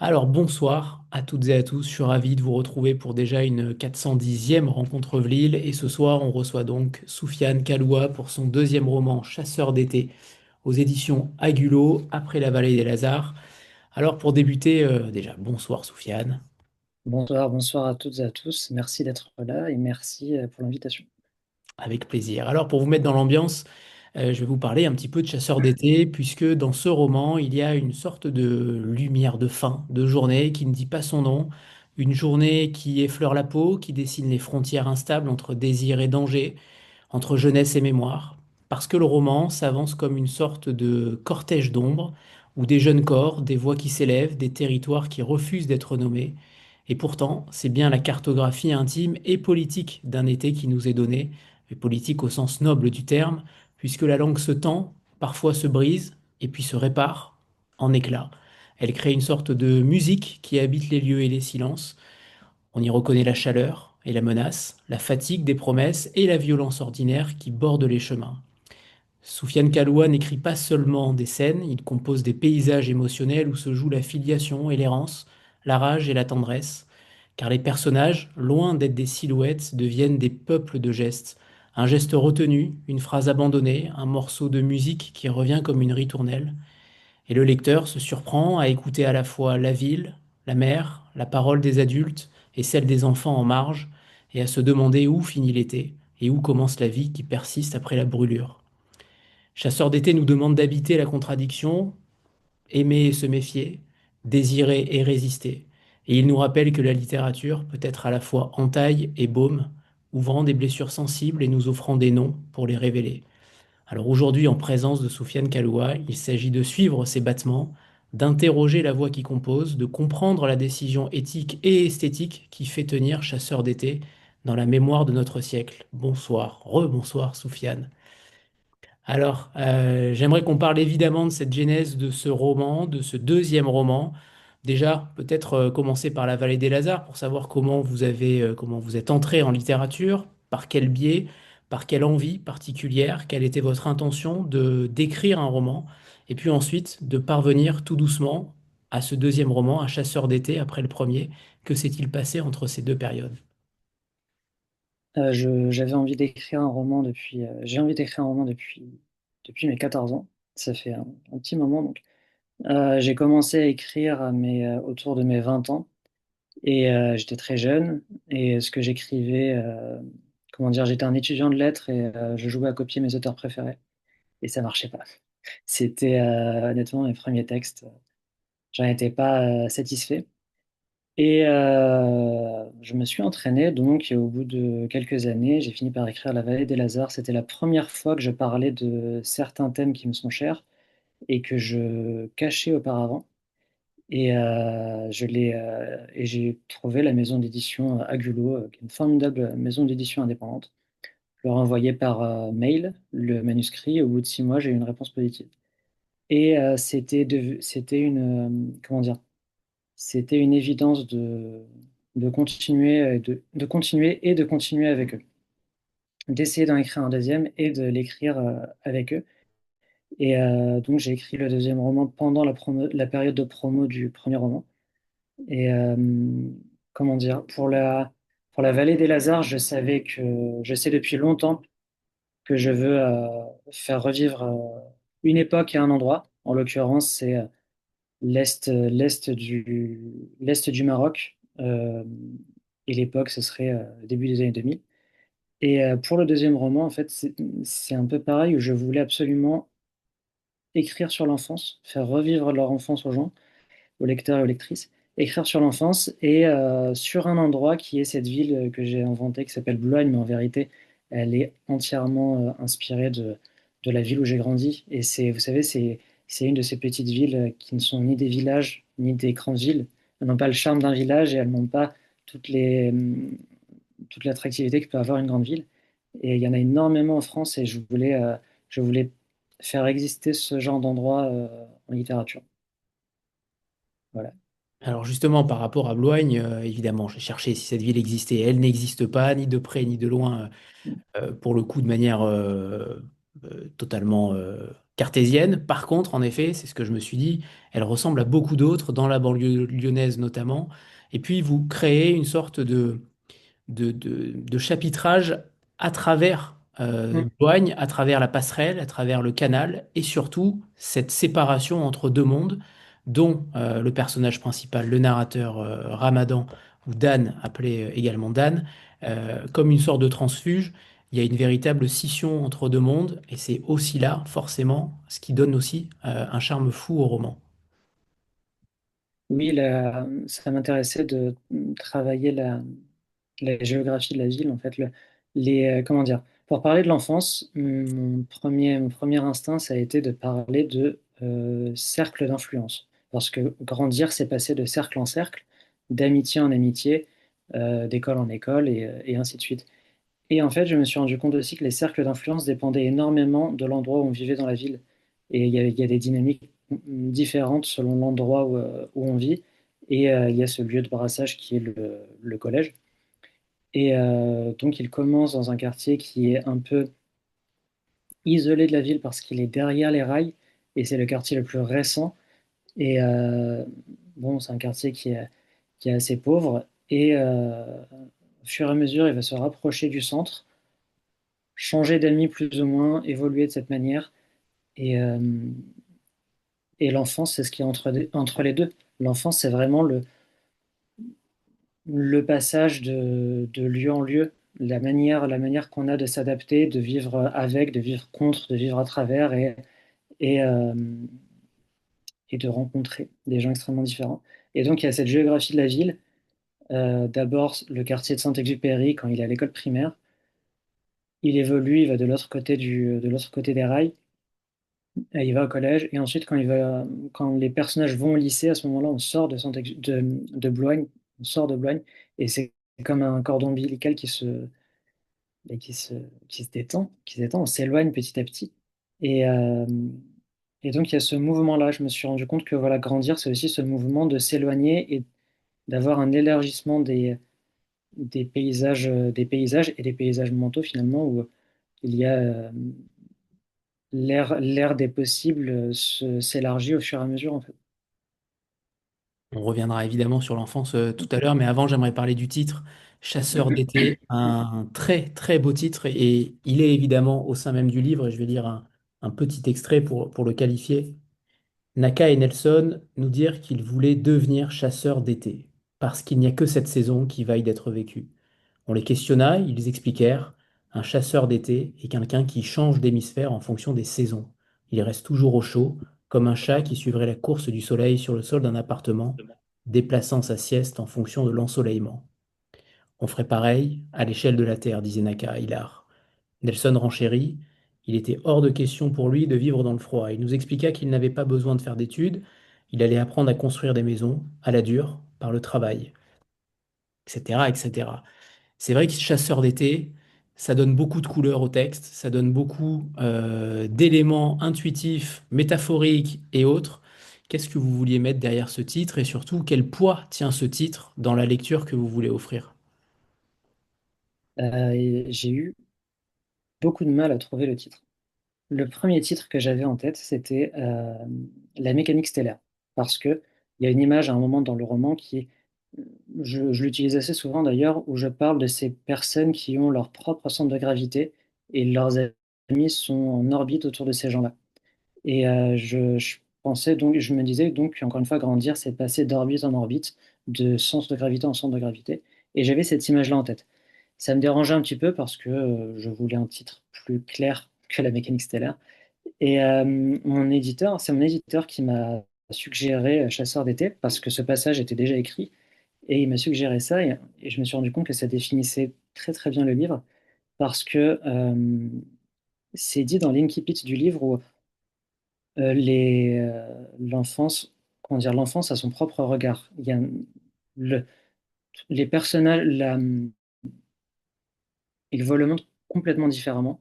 Alors bonsoir à toutes et à tous, je suis ravi de vous retrouver pour déjà une 410e rencontre Vlil et ce soir on reçoit donc Soufiane Kaloua pour son deuxième roman Chasseur d'été aux éditions Agulot après la vallée des Lazars. Alors pour débuter, déjà bonsoir Soufiane, Bonsoir, bonsoir à toutes et à tous. Merci d'être là et merci pour l'invitation. avec plaisir. Alors pour vous mettre dans l'ambiance, je vais vous parler un petit peu de Chasseur d'été puisque dans ce roman il y a une sorte de lumière de fin de journée qui ne dit pas son nom. Une journée qui effleure la peau, qui dessine les frontières instables entre désir et danger, entre jeunesse et mémoire, parce que le roman s'avance comme une sorte de cortège d'ombre, où des jeunes corps, des voix qui s'élèvent, des territoires qui refusent d'être nommés. Et pourtant, c'est bien la cartographie intime et politique d'un été qui nous est donnée, et politique au sens noble du terme, puisque la langue se tend, parfois se brise, et puis se répare en éclats. Elle crée une sorte de musique qui habite les lieux et les silences. On y reconnaît la chaleur et la menace, la fatigue des promesses et la violence ordinaire qui bordent les chemins. Soufiane Kaloua n'écrit pas seulement des scènes, il compose des paysages émotionnels où se joue la filiation et l'errance, la rage et la tendresse, car les personnages, loin d'être des silhouettes, deviennent des peuples de gestes. Un geste retenu, une phrase abandonnée, un morceau de musique qui revient comme une ritournelle. Et le lecteur se surprend à écouter à la fois la ville, la mer, la parole des adultes et celle des enfants en marge, et à se demander où finit l'été et où commence la vie qui persiste après la brûlure. Chasseur d'été nous demande d'habiter la contradiction, aimer et se méfier, désirer et résister. Et il nous rappelle que la littérature peut être à la fois entaille et baume, ouvrant des blessures sensibles et nous offrant des noms pour les révéler. Alors aujourd'hui, en présence de Soufiane Kaloua, il s'agit de suivre ses battements, d'interroger la voix qui compose, de comprendre la décision éthique et esthétique qui fait tenir Chasseur d'été dans la mémoire de notre siècle. Bonsoir, rebonsoir Soufiane. Alors, j'aimerais qu'on parle évidemment de cette genèse de ce roman, de ce deuxième roman. Déjà, peut-être commencer par La Vallée des Lazars pour savoir comment vous êtes entré en littérature, par quel biais, par quelle envie particulière, quelle était votre intention de d'écrire un roman, et puis ensuite de parvenir tout doucement à ce deuxième roman, Un chasseur d'été après le premier. Que s'est-il passé entre ces deux périodes? J'avais envie d'écrire un roman j'ai envie d'écrire un roman depuis mes 14 ans. Ça fait un petit moment donc. J'ai commencé à écrire autour de mes 20 ans et j'étais très jeune et ce que j'écrivais, comment dire? J'étais un étudiant de lettres et je jouais à copier mes auteurs préférés et ça marchait pas. C'était, honnêtement mes premiers textes, j'en étais pas, satisfait. Et je me suis entraîné donc et au bout de quelques années, j'ai fini par écrire La Vallée des Lazars. C'était la première fois que je parlais de certains thèmes qui me sont chers et que je cachais auparavant et j'ai trouvé la maison d'édition, Agulot, qui est une formidable maison d'édition indépendante. Je leur ai envoyé par, mail le manuscrit et au bout de 6 mois, j'ai eu une réponse positive et c'était comment dire? C'était une évidence de continuer, et de continuer avec eux. D'essayer d'en écrire un deuxième et de l'écrire, avec eux et donc j'ai écrit le deuxième roman pendant la période de promo du premier roman et comment dire? Pour la Vallée des Lazars, je sais depuis longtemps que je veux, faire revivre, une époque et un endroit. En l'occurrence, c'est, l'est du Maroc, et l'époque, ce serait, début des années 2000 et pour le deuxième roman, en fait, c'est un peu pareil où je voulais absolument écrire sur l'enfance, faire revivre leur enfance aux gens, aux lecteurs et aux lectrices, écrire sur l'enfance et sur un endroit qui est cette ville, que j'ai inventée qui s'appelle Boulogne, mais en vérité, elle est entièrement, inspirée de la ville où j'ai grandi et vous savez, c'est une de ces petites villes, qui ne sont ni des villages, ni des grandes villes. Elles n'ont pas le charme d'un village et elles n'ont pas toutes les, toute l'attractivité que peut avoir une grande ville et il y en a énormément en France et je voulais faire exister ce genre d'endroit, en littérature. Voilà. Alors justement, par rapport à Bloigne, évidemment, j'ai cherché si cette ville existait. Elle n'existe pas, ni de près ni de loin, pour le coup, de manière totalement cartésienne. Par contre, en effet, c'est ce que je me suis dit, elle ressemble à beaucoup d'autres, dans la banlieue lyonnaise notamment. Et puis, vous créez une sorte de chapitrage à travers Mm. Loigne, à travers la passerelle, à travers le canal, et surtout cette séparation entre deux mondes, dont le personnage principal, le narrateur Ramadan, ou Dan, appelé également Dan, comme une sorte de transfuge. Il y a une véritable scission entre deux mondes, et c'est aussi là, forcément, ce qui donne aussi un charme fou au roman. Oui, ça m'intéressait de travailler la géographie de la ville, en fait. Comment dire? Pour parler de l'enfance, mon premier instinct, ça a été de parler de cercle d'influence. Parce que grandir, c'est passer de cercle en cercle, d'amitié en amitié, d'école en école, et ainsi de suite. Et en fait, je me suis rendu compte aussi que les cercles d'influence dépendaient énormément de l'endroit où on vivait dans la ville. Et il y a des dynamiques différentes selon l'endroit où on vit. Et il y a ce lieu de brassage qui est le collège. Et donc, il commence dans un quartier qui est un peu isolé de la ville parce qu'il est derrière les rails. Et c'est le quartier le plus récent. Et bon, c'est un quartier qui est assez pauvre. Et au fur et à mesure, il va se rapprocher du centre, changer d'amis plus ou moins, évoluer de cette manière. Et, euh, et l'enfance, c'est ce qui est entre les deux. L'enfance, c'est vraiment le passage de lieu en lieu, la manière qu'on a de s'adapter, de vivre avec, de vivre contre, de vivre à travers et, euh, et de rencontrer des gens extrêmement différents. Et donc, il y a cette géographie de la ville. D'abord, le quartier de Saint-Exupéry, quand il est à l'école primaire, il évolue, il va de l'autre côté de l'autre côté des rails. Il va au collège et ensuite quand les personnages vont au lycée, à ce moment-là, on sort de Blois, on sort de Blois et c'est comme un cordon ombilical et qui se détend, on s'éloigne petit à petit. Et, euh, et donc il y a ce mouvement-là. Je me suis rendu compte que voilà, grandir, c'est aussi ce mouvement de s'éloigner et d'avoir un élargissement des paysages et des paysages mentaux finalement où il y a l'ère des possibles s'élargit au fur et à mesure en fait. On reviendra évidemment sur l'enfance tout à l'heure, mais avant, j'aimerais parler du titre, Chasseur d'été, un très très beau titre, et il est évidemment au sein même du livre, et je vais lire un petit extrait pour le qualifier. Naka et Nelson nous dirent qu'ils voulaient devenir chasseurs d'été, parce qu'il n'y a que cette saison qui vaille d'être vécue. On les questionna, ils expliquèrent, un chasseur d'été est quelqu'un qui change d'hémisphère en fonction des saisons. Il reste toujours au chaud, comme un chat qui suivrait la course du soleil sur le sol d'un appartement, déplaçant sa sieste en fonction de l'ensoleillement. On ferait pareil à l'échelle de la Terre, disait Naka, hilar. Nelson renchérit. Il était hors de question pour lui de vivre dans le froid. Il nous expliqua qu'il n'avait pas besoin de faire d'études. Il allait apprendre à construire des maisons, à la dure, par le travail, etc., etc. C'est vrai que Chasseur d'été, ça donne beaucoup de couleurs au texte, ça donne beaucoup d'éléments intuitifs, métaphoriques et autres. Qu'est-ce que vous vouliez mettre derrière ce titre et surtout quel poids tient ce titre dans la lecture que vous voulez offrir? Et j'ai eu beaucoup de mal à trouver le titre. Le premier titre que j'avais en tête, c'était La mécanique stellaire. Parce que il y a une image à un moment dans le roman je l'utilise assez souvent d'ailleurs, où je parle de ces personnes qui ont leur propre centre de gravité et leurs amis sont en orbite autour de ces gens-là. Et je pensais donc, je me disais donc, encore une fois, grandir, c'est passer d'orbite en orbite, de centre de gravité en centre de gravité. Et j'avais cette image-là en tête. Ça me dérangeait un petit peu parce que je voulais un titre plus clair que la mécanique stellaire. Et c'est mon éditeur qui m'a suggéré Chasseur d'été parce que ce passage était déjà écrit. Et il m'a suggéré ça et je me suis rendu compte que ça définissait très très bien le livre parce que c'est dit dans l'incipit du livre où l'enfance, comment dire, l'enfance a son propre regard. Il y a le, les personnages, ils voient le monde complètement différemment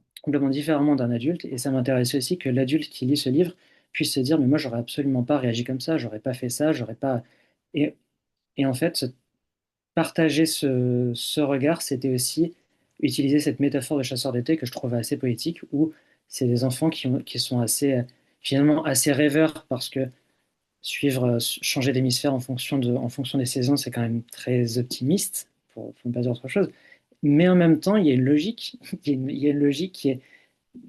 d'un adulte. Et ça m'intéresse aussi que l'adulte qui lit ce livre puisse se dire, mais moi, j'aurais absolument pas réagi comme ça, j'aurais pas fait ça, j'aurais pas. Et, et en fait, partager ce regard, c'était aussi utiliser cette métaphore de chasseur d'été que je trouvais assez poétique, où c'est des enfants qui sont assez finalement assez rêveur parce que changer d'hémisphère en fonction des saisons, c'est quand même très optimiste, pour ne pas dire autre chose. Mais en même temps, il y a une logique, il y a une logique qui est,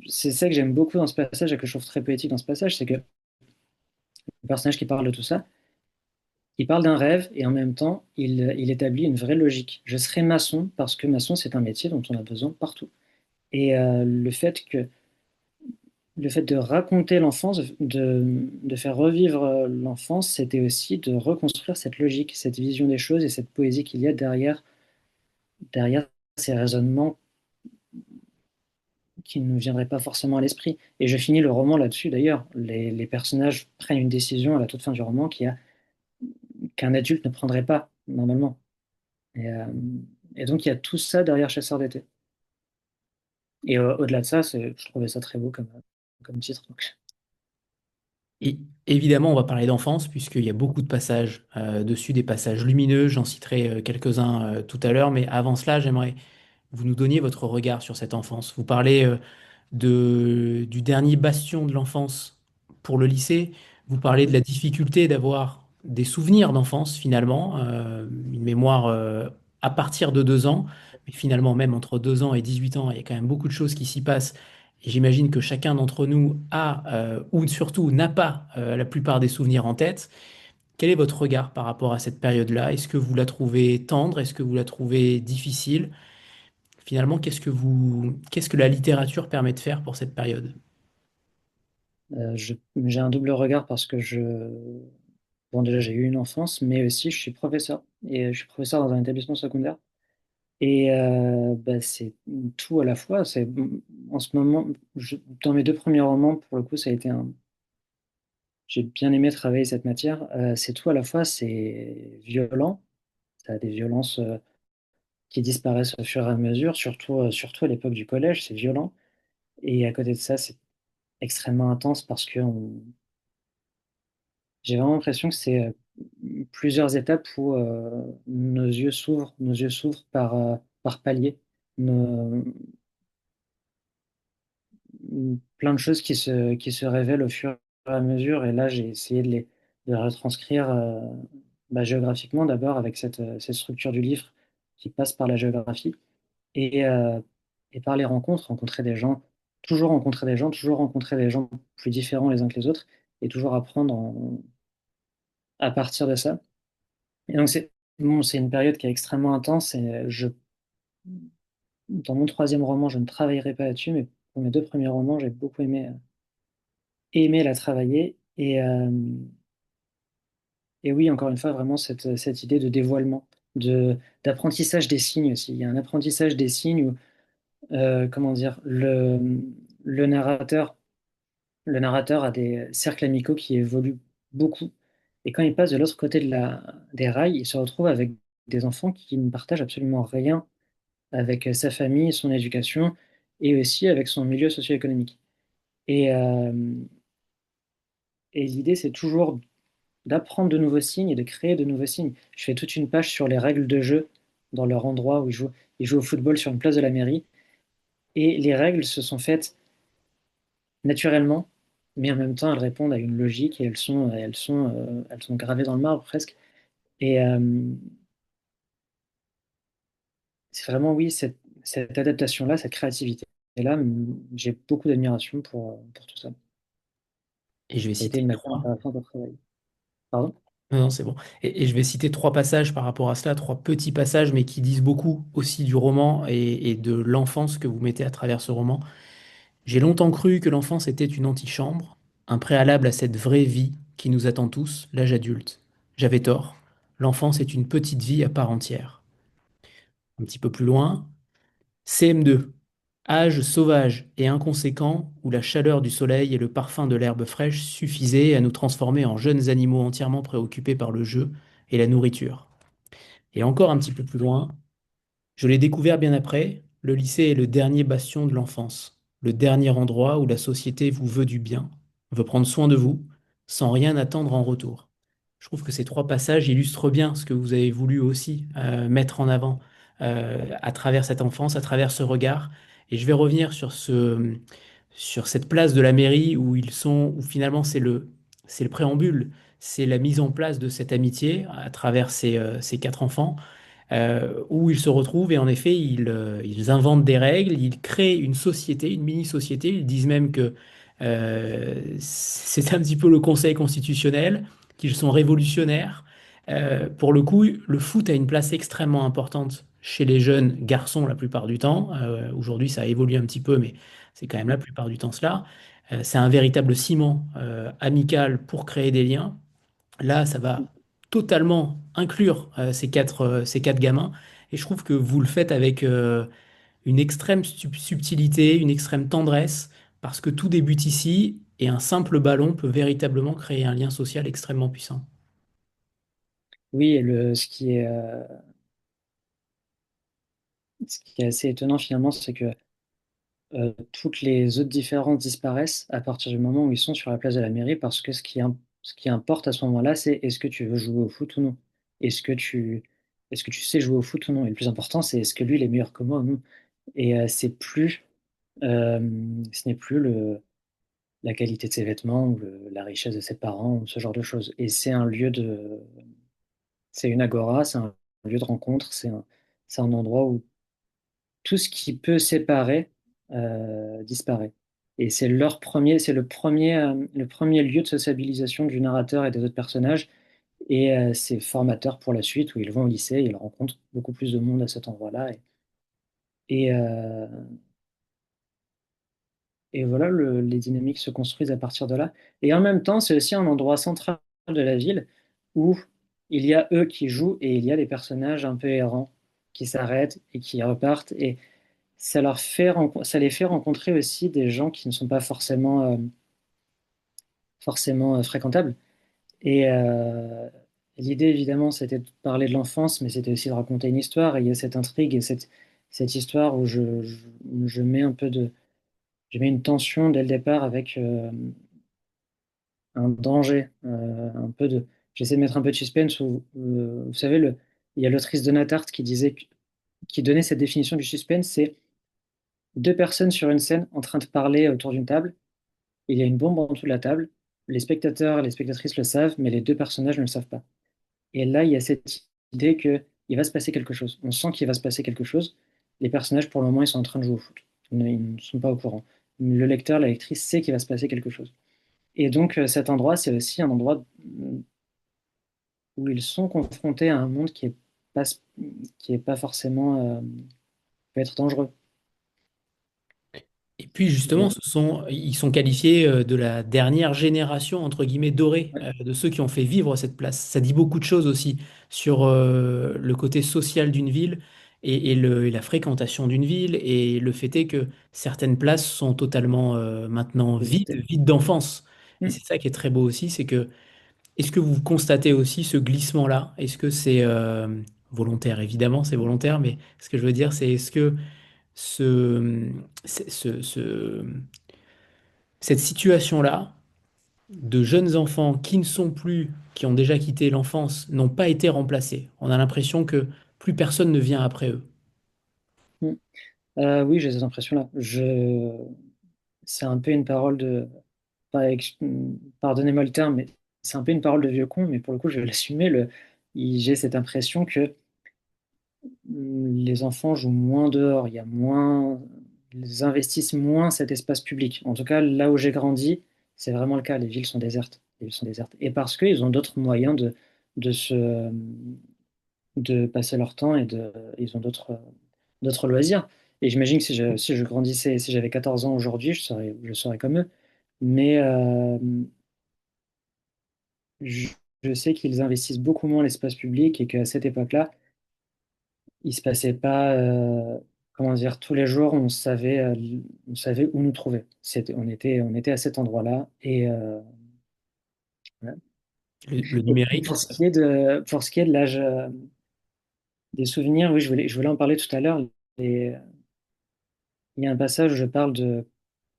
c'est ça que j'aime beaucoup dans ce passage et que je trouve très poétique dans ce passage, c'est que le personnage qui parle de tout ça, il parle d'un rêve et en même temps, il établit une vraie logique. Je serai maçon parce que maçon, c'est un métier dont on a besoin partout. Et le fait de raconter l'enfance, de faire revivre l'enfance, c'était aussi de reconstruire cette logique, cette vision des choses et cette poésie qu'il y a derrière ces raisonnements qui ne nous viendraient pas forcément à l'esprit. Et je finis le roman là-dessus d'ailleurs. Les personnages prennent une décision à la toute fin du roman qu'un adulte ne prendrait pas normalement. Et, euh, et donc il y a tout ça derrière Chasseur d'été. Et au-delà de ça, je trouvais ça très beau comme titre. Donc. Et évidemment, on va parler d'enfance, puisqu'il y a beaucoup de passages dessus, des passages lumineux. J'en citerai quelques-uns tout à l'heure, mais avant cela, j'aimerais que vous nous donniez votre regard sur cette enfance. Vous parlez du dernier bastion de l'enfance pour le lycée. Vous parlez de la difficulté d'avoir des souvenirs d'enfance, finalement, une mémoire à partir de 2 ans, mais finalement, même entre 2 ans et 18 ans, il y a quand même beaucoup de choses qui s'y passent. Et j'imagine que chacun d'entre nous a, ou surtout n'a pas, la plupart des souvenirs en tête. Quel est votre regard par rapport à cette période-là? Est-ce que vous la trouvez tendre? Est-ce que vous la trouvez difficile? Finalement, qu'est-ce que la littérature permet de faire pour cette période? J'ai un double regard parce que bon, déjà, j'ai eu une enfance, mais aussi je suis professeur. Et je suis professeur dans un établissement secondaire. Et bah, c'est tout à la fois. En ce moment, dans mes deux premiers romans, pour le coup, ça a été un. J'ai bien aimé travailler cette matière. C'est tout à la fois, c'est violent. Ça a des violences qui disparaissent au fur et à mesure, surtout à l'époque du collège, c'est violent. Et à côté de ça, c'est extrêmement intense parce que j'ai vraiment l'impression que c'est plusieurs étapes où nos yeux s'ouvrent par palier. Nos- Plein de choses qui se révèlent au fur et à mesure. Et là, j'ai essayé de les retranscrire bah, géographiquement d'abord avec cette structure du livre qui passe par la géographie et, euh, et par les rencontres, toujours rencontrer des gens plus différents les uns que les autres et toujours apprendre à partir de ça. Et donc, c'est une période qui est extrêmement intense et dans mon troisième roman, je ne travaillerai pas là-dessus, mais pour mes deux premiers romans, j'ai beaucoup aimé la travailler. Et oui, encore une fois, vraiment cette idée de dévoilement, d'apprentissage des signes aussi. Il y a un apprentissage des signes où, comment dire, le narrateur, le narrateur a des cercles amicaux qui évoluent beaucoup. Et quand il passe de l'autre côté des rails, il se retrouve avec des enfants qui ne partagent absolument rien avec sa famille, son éducation et aussi avec son milieu socio-économique. Et, euh, et l'idée, c'est toujours d'apprendre de nouveaux signes et de créer de nouveaux signes. Je fais toute une page sur les règles de jeu dans leur endroit où ils jouent au football sur une place de la mairie. Et les règles se sont faites naturellement, mais en même temps, elles répondent à une logique et elles sont gravées dans le marbre presque. Et c'est vraiment, oui, cette adaptation-là, cette créativité. Et là, j'ai beaucoup d'admiration pour tout ça. Et je vais Ça a été citer une matière trois. intéressante à travailler. Pardon? Non, non, c'est bon. Et je vais citer trois passages par rapport à cela, trois petits passages, mais qui disent beaucoup aussi du roman et de l'enfance que vous mettez à travers ce roman. J'ai longtemps cru que l'enfance était une antichambre, un préalable à cette vraie vie qui nous attend tous, l'âge adulte. J'avais tort. L'enfance est une petite vie à part entière. Un petit peu plus loin, CM2, âge sauvage et inconséquent où la chaleur du soleil et le parfum de l'herbe fraîche suffisaient à nous transformer en jeunes animaux entièrement préoccupés par le jeu et la nourriture. Et encore un petit peu plus loin, je l'ai découvert bien après, le lycée est le dernier bastion de l'enfance, le dernier endroit où la société vous veut du bien, veut prendre soin de vous, sans rien attendre en retour. Je trouve que ces trois passages illustrent bien ce que vous avez voulu aussi mettre en avant à travers cette enfance, à travers ce regard. Et je vais revenir sur cette place de la mairie où ils sont, où finalement c'est le préambule, c'est la mise en place de cette amitié à travers ces quatre enfants, où ils se retrouvent et en effet ils inventent des règles, ils créent une société, une mini-société, ils disent même que c'est un petit peu le Conseil constitutionnel, qu'ils sont révolutionnaires. Pour le coup, le foot a une place extrêmement importante chez les jeunes garçons la plupart du temps. Aujourd'hui, ça a évolué un petit peu, mais c'est quand même la plupart du temps cela. C'est un véritable ciment amical pour créer des liens. Là, ça va totalement inclure ces quatre gamins. Et je trouve que vous le faites avec une extrême subtilité, une extrême tendresse, parce que tout débute ici et un simple ballon peut véritablement créer un lien social extrêmement puissant. Oui, et ce qui est assez étonnant finalement, c'est que toutes les autres différences disparaissent à partir du moment où ils sont sur la place de la mairie, parce que ce qui importe à ce moment-là, c'est est-ce que tu veux jouer au foot ou non? Est-ce que tu, est-ce que tu sais jouer au foot ou non? Et le plus important, c'est est-ce que lui, il est meilleur que moi ou non? Et euh, ce n'est plus la qualité de ses vêtements ou la richesse de ses parents ou ce genre de choses. Et c'est une agora, c'est un lieu de rencontre, c'est un endroit où tout ce qui peut séparer disparaît. Et c'est le premier lieu de sociabilisation du narrateur et des autres personnages. Et c'est formateur pour la suite où ils vont au lycée et ils rencontrent beaucoup plus de monde à cet endroit-là. Et, euh, et voilà, les dynamiques se construisent à partir de là. Et en même temps, c'est aussi un endroit central de la ville où il y a eux qui jouent et il y a des personnages un peu errants qui s'arrêtent et qui repartent. Et ça les fait rencontrer aussi des gens qui ne sont pas forcément fréquentables. Et l'idée, évidemment, c'était de parler de l'enfance, mais c'était aussi de raconter une histoire. Et il y a cette intrigue et cette histoire où je mets je mets une tension dès le départ avec un danger, j'essaie de mettre un peu de suspense où, vous savez, il y a l'autrice Donna Tartt qui donnait cette définition du suspense, c'est deux personnes sur une scène en train de parler autour d'une table. Il y a une bombe en dessous de la table. Les spectateurs et les spectatrices le savent, mais les deux personnages ne le savent pas. Et là, il y a cette idée que il va se passer quelque chose. On sent qu'il va se passer quelque chose. Les personnages, pour le moment, ils sont en train de jouer au foot. Ils ne sont pas au courant. Le lecteur, la lectrice sait qu'il va se passer quelque chose. Et donc, cet endroit, c'est aussi un endroit où ils sont confrontés à un monde pas, qui est pas forcément, peut être dangereux. Et puis justement, ils sont qualifiés de la dernière génération, entre guillemets, dorée, de ceux qui ont fait vivre cette place. Ça dit beaucoup de choses aussi sur le côté social d'une ville et la fréquentation d'une ville. Et le fait est que certaines places sont totalement maintenant Visiter. vides d'enfance. Et Hmm. c'est ça qui est très beau aussi, c'est que est-ce que vous constatez aussi ce glissement-là? Est-ce que c'est volontaire? Évidemment, c'est volontaire, mais ce que je veux dire, c'est est-ce que ce, ce, ce- ce- cette situation-là de jeunes enfants qui ne sont plus, qui ont déjà quitté l'enfance, n'ont pas été remplacés. On a l'impression que plus personne ne vient après eux. Hmm. Oui, j'ai cette impression-là. C'est un peu une parole pas ex- pardonnez-moi le terme, mais c'est un peu une parole de vieux con, mais pour le coup, je vais l'assumer. J'ai cette impression que les enfants jouent moins dehors, ils investissent moins cet espace public. En tout cas, là où j'ai grandi, c'est vraiment le cas. Les villes sont désertes. Les villes sont désertes. Et parce qu'ils ont d'autres moyens de se, de passer leur temps ils ont d'autres loisirs. Et j'imagine que si je grandissais, si j'avais 14 ans aujourd'hui, je serais comme eux. Mais je, je sais qu'ils investissent beaucoup moins l'espace public et qu'à cette époque-là, il se passait pas, comment dire, tous les jours, on savait où nous trouver. On était à cet endroit-là. Voilà. Le Et numérique, pour ce qui est de l'âge des souvenirs, oui, je voulais en parler tout à l'heure. Et, il y a un passage où je parle de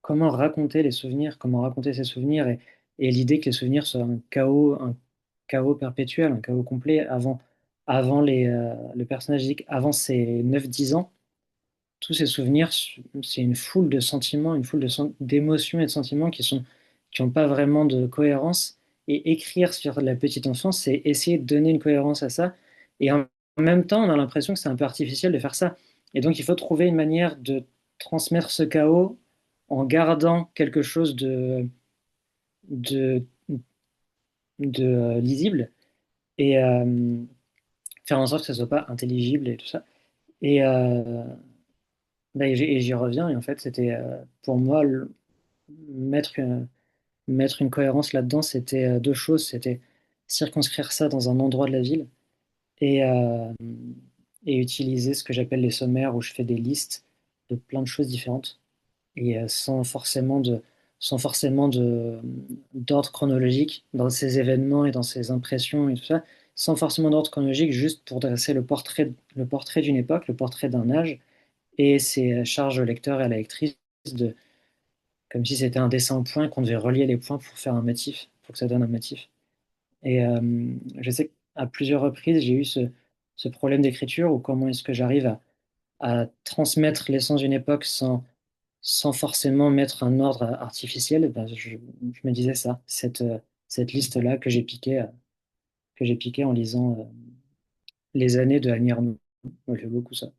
comment raconter les souvenirs, comment raconter ses souvenirs et l'idée que les souvenirs soient un chaos perpétuel, un chaos complet avant le personnage dit qu'avant ses 9 10 ans. tous ces souvenirs, c'est une foule de sentiments, une foule d'émotions et de sentiments qui n'ont pas vraiment de cohérence. Et écrire sur la petite enfance, c'est essayer de donner une cohérence à ça. Et en même temps, on a l'impression que c'est un peu artificiel de faire ça. Et donc, il faut trouver une manière de transmettre ce chaos en gardant quelque chose de, de lisible et faire en sorte que ça soit pas intelligible et tout ça. Et, bah, et j'y reviens, et en fait, c'était pour moi, mettre, mettre une cohérence là-dedans, c'était deux choses. C'était circonscrire ça dans un endroit de la ville et, euh, et utiliser ce que j'appelle les sommaires, où je fais des listes de plein de choses différentes et sans forcément d'ordre chronologique dans ces événements et dans ces impressions et tout ça, sans forcément d'ordre chronologique, juste pour dresser le portrait d'une époque, le portrait d'un âge, et c'est charge au lecteur et à la lectrice de, comme si c'était un dessin en point, qu'on devait relier les points pour faire un motif, pour que ça donne un motif. Et je sais qu'à plusieurs reprises, j'ai eu ce problème d'écriture, ou comment est-ce que j'arrive à transmettre l'essence d'une époque sans forcément mettre un ordre artificiel. Ben, je me disais ça, cette liste-là que j'ai piqué en lisant Les années de Annie Ernaux. Moi, j'aime beaucoup ça.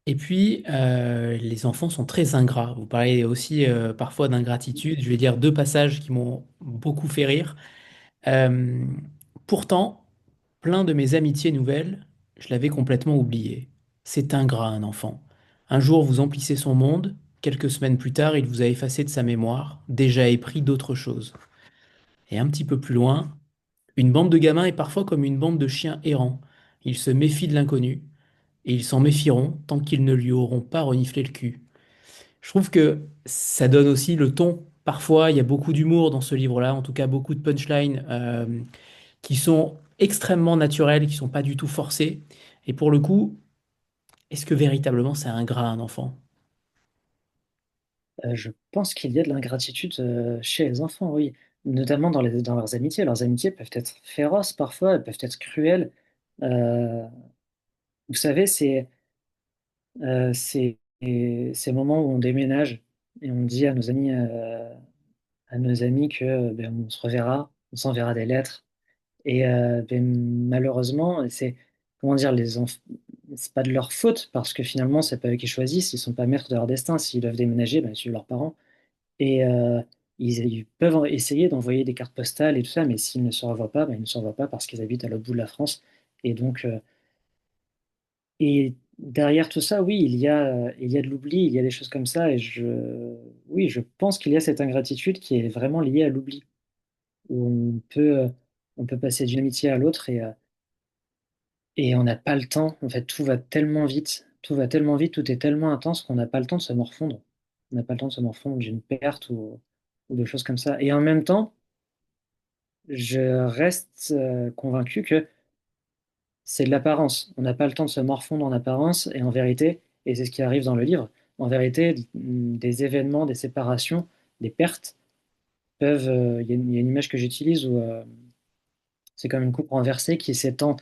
Et puis, les enfants sont très ingrats. Vous parlez aussi parfois d'ingratitude. Je vais dire deux passages qui m'ont beaucoup fait rire. Euh, Pourtant, plein de mes amitiés nouvelles, je l'avais complètement oublié. C'est ingrat, un enfant. Un jour, vous emplissez son monde. Quelques semaines plus tard, il vous a effacé de sa mémoire, déjà épris d'autre chose. Et un petit peu plus loin, une bande de gamins est parfois comme une bande de chiens errants. Ils se méfient de l'inconnu, et ils s'en méfieront tant qu'ils ne lui auront pas reniflé le cul. Je trouve que ça donne aussi le ton. Parfois, il y a beaucoup d'humour dans ce livre-là, en tout cas beaucoup de punchlines qui sont extrêmement naturelles, qui sont pas du tout forcées. Et pour le coup, est-ce que véritablement c'est ingrat un enfant? Je pense qu'il y a de l'ingratitude chez les enfants, oui, notamment dans leurs amitiés. Leurs amitiés peuvent être féroces parfois, elles peuvent être cruelles. Euh, vous savez, c'est ces moments où on déménage et on dit à nos amis que ben, on se reverra, on s'enverra des lettres. Et ben, malheureusement, c'est comment dire, c'est pas de leur faute parce que finalement, c'est pas eux qui choisissent, ils sont pas maîtres de leur destin. S'ils doivent déménager, ben, ils suivent leurs parents. Et ils peuvent essayer d'envoyer des cartes postales et tout ça, mais s'ils ne se revoient pas, ben, ils ne se revoient pas parce qu'ils habitent à l'autre bout de la France. Et donc, et derrière tout ça, oui, il y a de l'oubli, il y a des choses comme ça. Oui, je pense qu'il y a cette ingratitude qui est vraiment liée à l'oubli, où on peut passer d'une amitié à l'autre et on n'a pas le temps. En fait, tout va tellement vite, tout est tellement intense qu'on n'a pas le temps de se morfondre. On n'a pas le temps de se morfondre d'une perte ou de choses comme ça. Et en même temps, je reste convaincu que c'est de l'apparence. On n'a pas le temps de se morfondre en apparence, et en vérité, et c'est ce qui arrive dans le livre, en vérité, des événements, des séparations, des pertes peuvent. Il y a une image que j'utilise où c'est comme une coupe renversée qui s'étend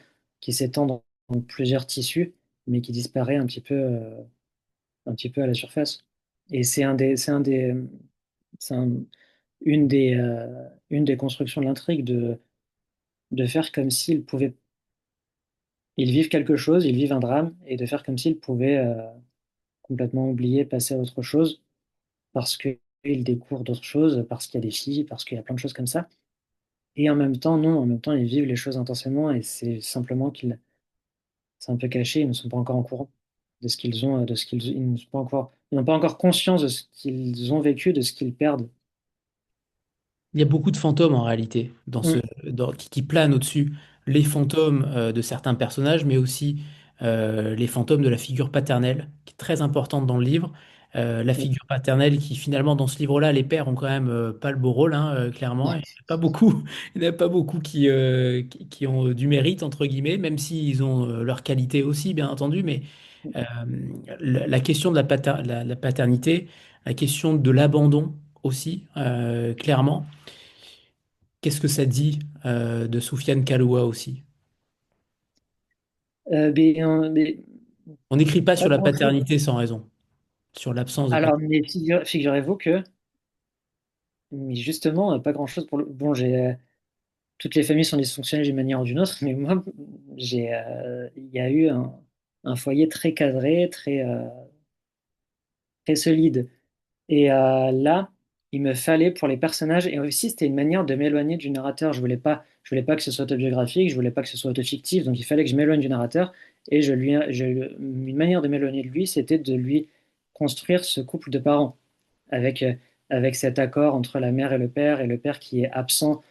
dans plusieurs tissus, mais qui disparaît un petit peu à la surface. Et c'est une des constructions de l'intrigue de faire comme s'ils pouvaient. Ils vivent quelque chose, ils vivent un drame, et de faire comme s'ils pouvaient complètement oublier, passer à autre chose, parce qu'ils découvrent d'autres choses, parce qu'il y a des filles, parce qu'il y a plein de choses comme ça. Et en même temps, non, en même temps, ils vivent les choses intensément, et c'est simplement qu'ils, c'est un peu caché, ils ne sont pas encore en courant de ce qu'ils ont, ils ne sont pas encore, ils n'ont pas encore conscience de ce qu'ils ont vécu, de ce qu'ils perdent. Il y a beaucoup de fantômes en réalité Mm. qui planent au-dessus. Les fantômes de certains personnages, mais aussi les fantômes de la figure paternelle, qui est très importante dans le livre. La Oui. figure paternelle qui finalement dans ce livre-là, les pères ont quand même pas le beau rôle, hein, clairement. Il n'y en a pas beaucoup, il n'y en a pas beaucoup qui ont du mérite, entre guillemets, même s'ils ont leur qualité aussi, bien entendu. Mais euh, la question de la paternité, la question de l'abandon aussi, clairement. Qu'est-ce que ça dit de Soufiane Kaloua aussi? Euh, mais, euh, mais On n'écrit pas Pas sur la grand-chose. paternité sans raison, sur l'absence de Alors, paternité. mais figurez-vous que, mais justement, pas grand-chose pour le. Bon, toutes les familles sont dysfonctionnelles d'une manière ou d'une autre, mais moi, il y a eu un foyer très cadré, très solide. Et là, il me fallait pour les personnages, et aussi c'était une manière de m'éloigner du narrateur. Je voulais pas que ce soit autobiographique, je voulais pas que ce soit autofictif, donc il fallait que je m'éloigne du narrateur. Et une manière de m'éloigner de lui, c'était de lui construire ce couple de parents, avec, euh, avec cet accord entre la mère et le père qui est absent,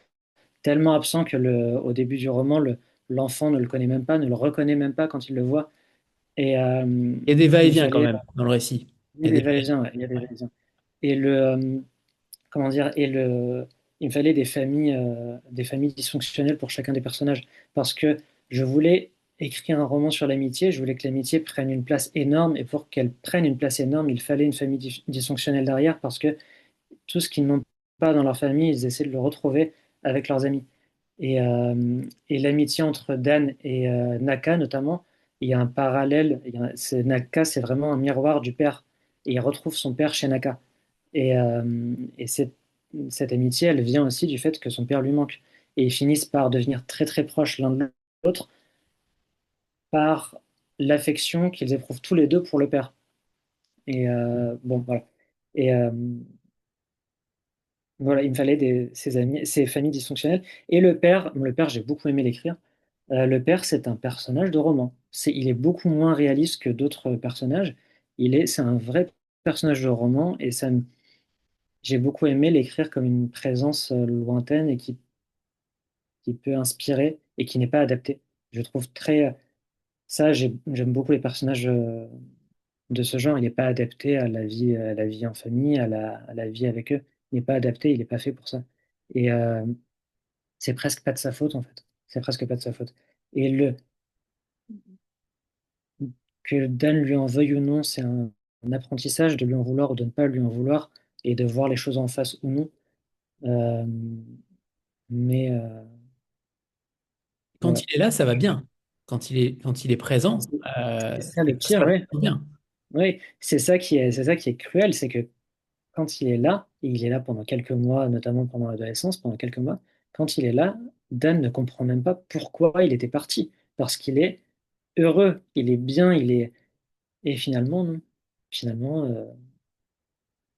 tellement absent que au début du roman, l'enfant ne le connaît même pas, ne le reconnaît même pas quand il le voit. Et Il y a des il me va-et-vient quand fallait, même dans le récit. il Il y y a a des des va-et-vient, ouais, il y a des va-et-vient. va-et-vient. Et comment dire, il me fallait des familles dysfonctionnelles pour chacun des personnages, parce que je voulais écrire un roman sur l'amitié, je voulais que l'amitié prenne une place énorme, et pour qu'elle prenne une place énorme, il fallait une famille dysfonctionnelle derrière, parce que tout ce qu'ils n'ont pas dans leur famille, ils essaient de le retrouver avec leurs amis. Et l'amitié entre Dan et Naka, notamment, il y a un parallèle. Naka, c'est vraiment un miroir du père. Et il retrouve son père chez Naka. Et cette amitié, elle vient aussi du fait que son père lui manque. Et ils finissent par devenir très très proches l'un de l'autre par l'affection qu'ils éprouvent tous les deux pour le père. Et bon, voilà. Et voilà, il me fallait ces amis, ces familles dysfonctionnelles. Et le père, j'ai beaucoup aimé l'écrire. Le père, c'est un personnage de roman. Il est beaucoup moins réaliste que d'autres personnages. C'est un vrai personnage de roman et j'ai beaucoup aimé l'écrire comme une présence lointaine et qui peut inspirer et qui n'est pas adaptée. Je trouve j'aime beaucoup les personnages de ce genre. Il n'est pas adapté à la vie en famille, à la vie avec eux. Il n'est pas adapté, il n'est pas fait pour ça. Et c'est presque pas de sa faute en fait. C'est presque pas de sa faute. Et que Dan lui en veuille ou non, c'est un apprentissage de lui en vouloir ou de ne pas lui en vouloir et de voir les choses en face ou non. Euh, mais Quand voilà. il est là, ça va bien. Quand il est présent, C'est c'est ça c'est le que ça se pire, passe ouais. plutôt bien. Oui, c'est ça qui est cruel, c'est que quand il est là, et il est là pendant quelques mois, notamment pendant l'adolescence, pendant quelques mois, quand il est là, Dan ne comprend même pas pourquoi il était parti. Parce qu'il est heureux, il est bien, et finalement, non. Finalement,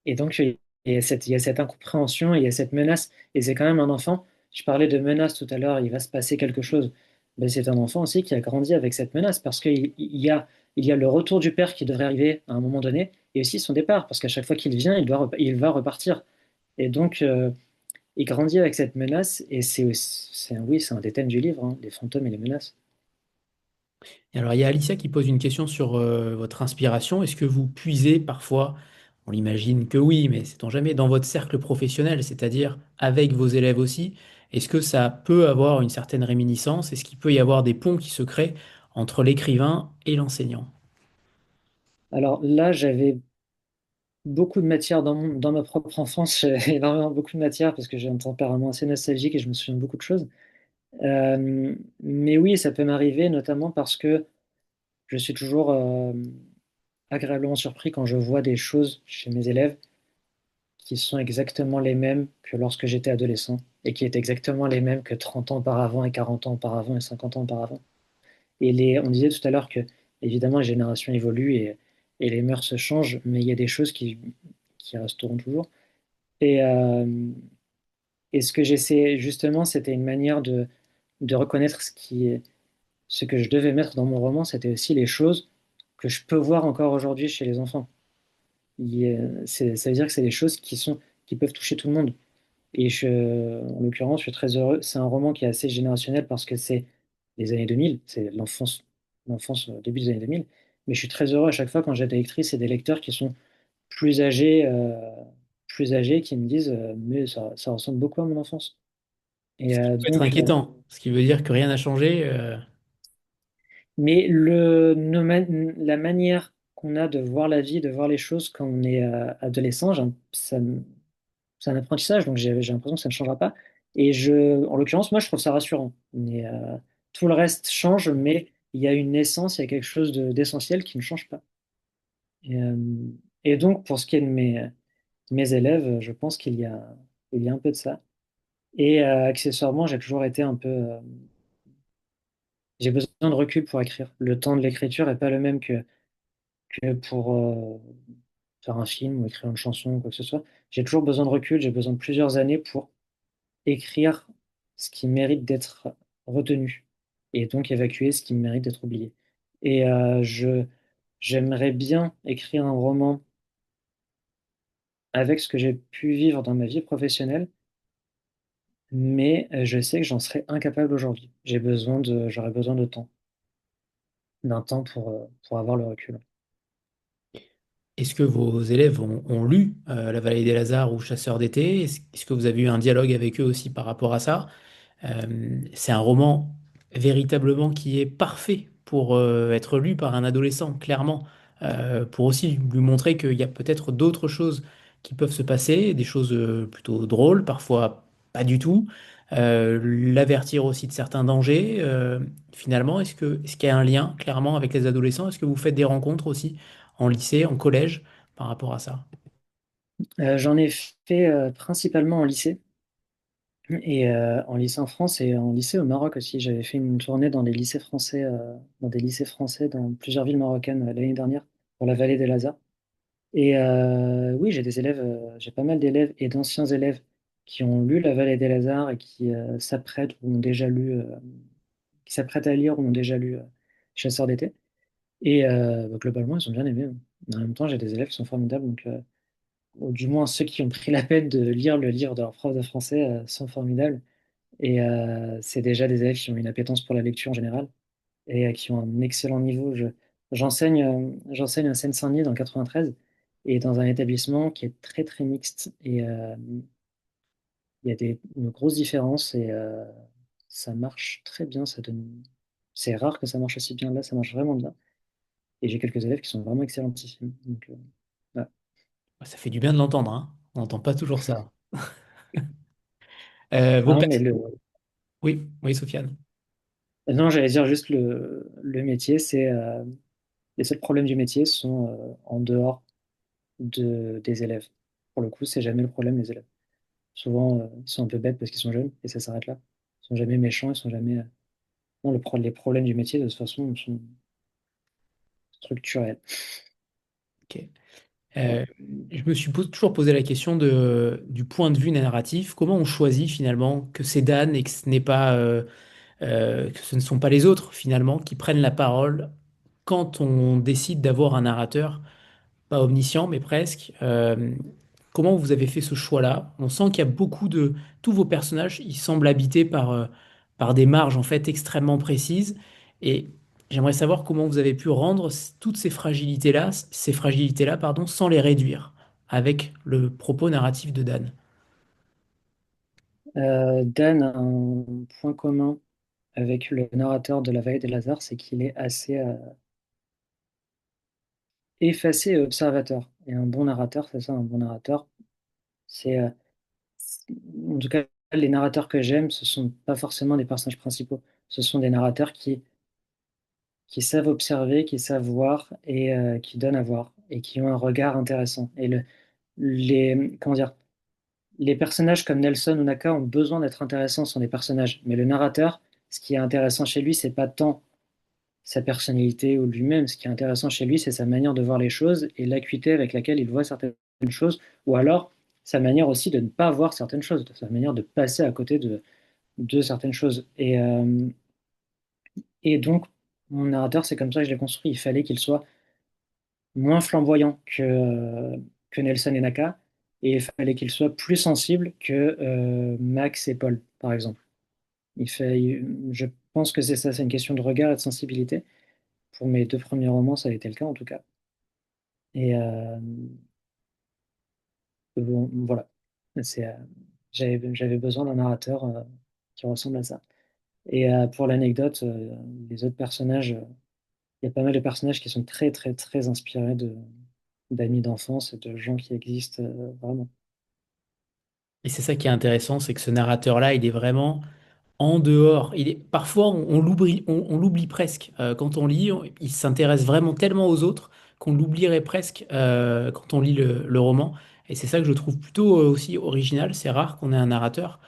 et donc, il y a cette incompréhension, il y a cette menace, et c'est quand même un enfant. Je parlais de menace tout à l'heure, il va se passer quelque chose. Ben, c'est un enfant aussi qui a grandi avec cette menace, parce il y a le retour du père qui devrait arriver à un moment donné, et aussi son départ, parce qu'à chaque fois qu'il vient, il va repartir. Et donc, il grandit avec cette menace, et oui, c'est un des thèmes du livre, hein, les fantômes et les menaces. Et alors, il y a Alicia qui pose une question sur votre inspiration. Est-ce que vous puisez parfois, on l'imagine que oui, mais sait-on jamais, dans votre cercle professionnel, c'est-à-dire avec vos élèves aussi, est-ce que ça peut avoir une certaine réminiscence? Est-ce qu'il peut y avoir des ponts qui se créent entre l'écrivain et l'enseignant? Alors là, j'avais beaucoup de matière dans ma propre enfance. J'avais énormément beaucoup de matière parce que j'ai un tempérament assez nostalgique et je me souviens de beaucoup de choses. Mais oui, ça peut m'arriver, notamment parce que je suis toujours agréablement surpris quand je vois des choses chez mes élèves qui sont exactement les mêmes que lorsque j'étais adolescent et qui étaient exactement les mêmes que 30 ans auparavant et 40 ans auparavant et 50 ans auparavant. On disait tout à l'heure que, évidemment, les générations évoluent et les mœurs se changent, mais il y a des choses qui resteront toujours. Et, et ce que j'essaie, justement, c'était une manière de reconnaître ce que je devais mettre dans mon roman, c'était aussi les choses que je peux voir encore aujourd'hui chez les enfants. Ça veut dire que c'est des choses qui peuvent toucher tout le monde. En l'occurrence, je suis très heureux. C'est un roman qui est assez générationnel parce que c'est les années 2000, c'est l'enfance au début des années 2000. Mais je suis très heureux à chaque fois quand j'ai des lectrices et des lecteurs qui sont plus âgés, euh, plus âgés, qui me disent mais ça ressemble beaucoup à mon enfance. Et Ce qui peut être inquiétant, ce qui veut dire que rien n'a changé. mais la manière qu'on a de voir la vie, de voir les choses quand on est adolescent, c'est un apprentissage, donc j'ai l'impression que ça ne changera pas. En l'occurrence, moi, je trouve ça rassurant. Mais tout le reste change, mais il y a une essence, il y a quelque chose d'essentiel qui ne change pas. Et, euh, et donc, pour ce qui est de mes élèves, je pense il y a un peu de ça. Et accessoirement, j'ai toujours été un peu. J'ai besoin de recul pour écrire. Le temps de l'écriture n'est pas le même que pour faire un film ou écrire une chanson ou quoi que ce soit. J'ai toujours besoin de recul, j'ai besoin de plusieurs années pour écrire ce qui mérite d'être retenu et donc évacuer ce qui mérite d'être oublié. Et j'aimerais bien écrire un roman avec ce que j'ai pu vivre dans ma vie professionnelle, mais je sais que j'en serais incapable aujourd'hui. J'aurais besoin de temps, d'un temps pour avoir le recul. Est-ce que vos élèves ont lu La Vallée des Lazars ou Chasseurs d'été? Est-ce que vous avez eu un dialogue avec eux aussi par rapport à ça? C'est un roman véritablement qui est parfait pour être lu par un adolescent, clairement, pour aussi lui montrer qu'il y a peut-être d'autres choses qui peuvent se passer, des choses plutôt drôles, parfois pas du tout. L'avertir aussi de certains dangers. Finalement, est-ce qu'il y a un lien clairement avec les adolescents? Est-ce que vous faites des rencontres aussi en lycée, en collège, par rapport à ça? J'en ai fait principalement en lycée, et en lycée en France et en lycée au Maroc aussi. J'avais fait une tournée dans des lycées français dans plusieurs villes marocaines l'année dernière pour la vallée des Lazars. Et oui, j'ai pas mal d'élèves et d'anciens élèves qui ont lu La Vallée des Lazars et qui s'apprêtent ou ont déjà lu, qui s'apprêtent à lire ou ont déjà lu Chasseurs d'été. Et bah, globalement, ils ont bien aimé, hein. En même temps, j'ai des élèves qui sont formidables, donc ou du moins ceux qui ont pris la peine de lire le livre de leur prof de français sont formidables. Et c'est déjà des élèves qui ont une appétence pour la lecture en général et qui ont un excellent niveau. J'enseigne à Seine-Saint-Denis dans le 93 et dans un établissement qui est très très mixte. Et il y a une grosse différence et ça marche très bien. C'est rare que ça marche aussi bien là, ça marche vraiment bien. Et j'ai quelques élèves qui sont vraiment excellentissimes. Donc, voilà. Ça fait du bien de l'entendre, hein. On n'entend pas toujours ça. Vos Non, mais Oui, oui, Sofiane. non, j'allais dire juste le métier, les seuls problèmes du métier sont en dehors des élèves. Pour le coup, c'est jamais le problème, les élèves. Souvent, ils sont un peu bêtes parce qu'ils sont jeunes et ça s'arrête là. Ils sont jamais méchants, ils sont jamais. Non, les problèmes du métier, de toute façon, sont structurels. Ok. Voilà. Euh, je me suis toujours posé la question du point de vue narratif. Comment on choisit finalement que c'est Dan et que ce n'est pas, que ce ne sont pas les autres finalement qui prennent la parole quand on décide d'avoir un narrateur, pas omniscient mais presque. Comment vous avez fait ce choix-là? On sent qu'il y a beaucoup de tous vos personnages, ils semblent habités par des marges en fait extrêmement précises. Et j'aimerais savoir comment vous avez pu rendre toutes ces fragilités-là, pardon, sans les réduire avec le propos narratif de Dan. Dan a un point commun avec le narrateur de La Vallée des Lazars, c'est qu'il est assez effacé et observateur. Et un bon narrateur, c'est ça, un bon narrateur, c'est en tout cas, les narrateurs que j'aime, ce sont pas forcément des personnages principaux. Ce sont des narrateurs qui savent observer, qui savent voir et qui donnent à voir et qui ont un regard intéressant. Et comment dire, les personnages comme Nelson ou Naka ont besoin d'être intéressants, ce sont des personnages. Mais le narrateur, ce qui est intéressant chez lui, c'est pas tant sa personnalité ou lui-même. Ce qui est intéressant chez lui, c'est sa manière de voir les choses et l'acuité avec laquelle il voit certaines choses, ou alors sa manière aussi de ne pas voir certaines choses, sa manière de passer à côté de certaines choses. Et donc, mon narrateur, c'est comme ça que je l'ai construit. Il fallait qu'il soit moins flamboyant que Nelson et Naka, et il fallait qu'il soit plus sensible que Max et Paul, par exemple. Je pense que c'est ça, c'est une question de regard et de sensibilité. Pour mes deux premiers romans, ça a été le cas en tout cas. Et bon, voilà. C'est, j'avais besoin d'un narrateur qui ressemble à ça. Et pour l'anecdote, les autres personnages, il y a pas mal de personnages qui sont très, très, très inspirés d'amis d'enfance et de gens qui existent vraiment. Et c'est ça qui est intéressant, c'est que ce narrateur-là, il est vraiment en dehors. Parfois, on l'oublie presque. Quand on lit, il s'intéresse vraiment tellement aux autres qu'on l'oublierait presque quand on lit le roman. Et c'est ça que je trouve plutôt aussi original. C'est rare qu'on ait un narrateur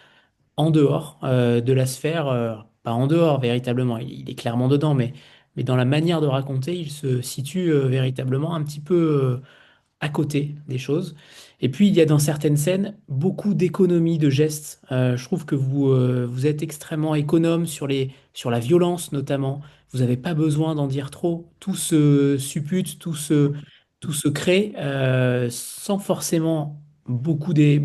en dehors de la sphère, pas en dehors véritablement, il est clairement dedans, mais dans la manière de raconter, il se situe véritablement un petit peu à côté des choses. Et puis, il y a dans certaines scènes beaucoup d'économie de gestes. Je trouve que vous êtes extrêmement économe sur la violence notamment. Vous n'avez pas besoin d'en dire trop. Tout se suppute, tout se crée sans forcément beaucoup de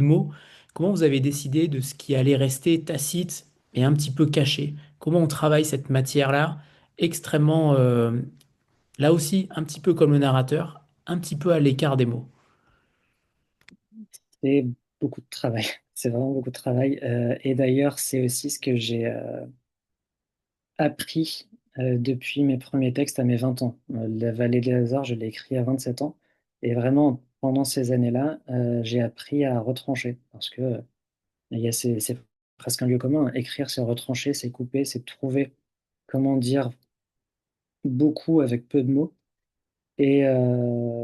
mots. Comment vous avez décidé de ce qui allait rester tacite et un petit peu caché? Comment on travaille cette matière-là extrêmement, là aussi, un petit peu comme le narrateur, un petit peu à l'écart des mots. C'est beaucoup de travail. C'est vraiment beaucoup de travail. Et d'ailleurs, c'est aussi ce que j'ai appris depuis mes premiers textes à mes 20 ans. La Vallée des Hasards, je l'ai écrit à 27 ans. Et vraiment, pendant ces années-là, j'ai appris à retrancher. Parce que c'est presque un lieu commun. Écrire, c'est retrancher, c'est couper, c'est trouver comment dire beaucoup avec peu de mots. Et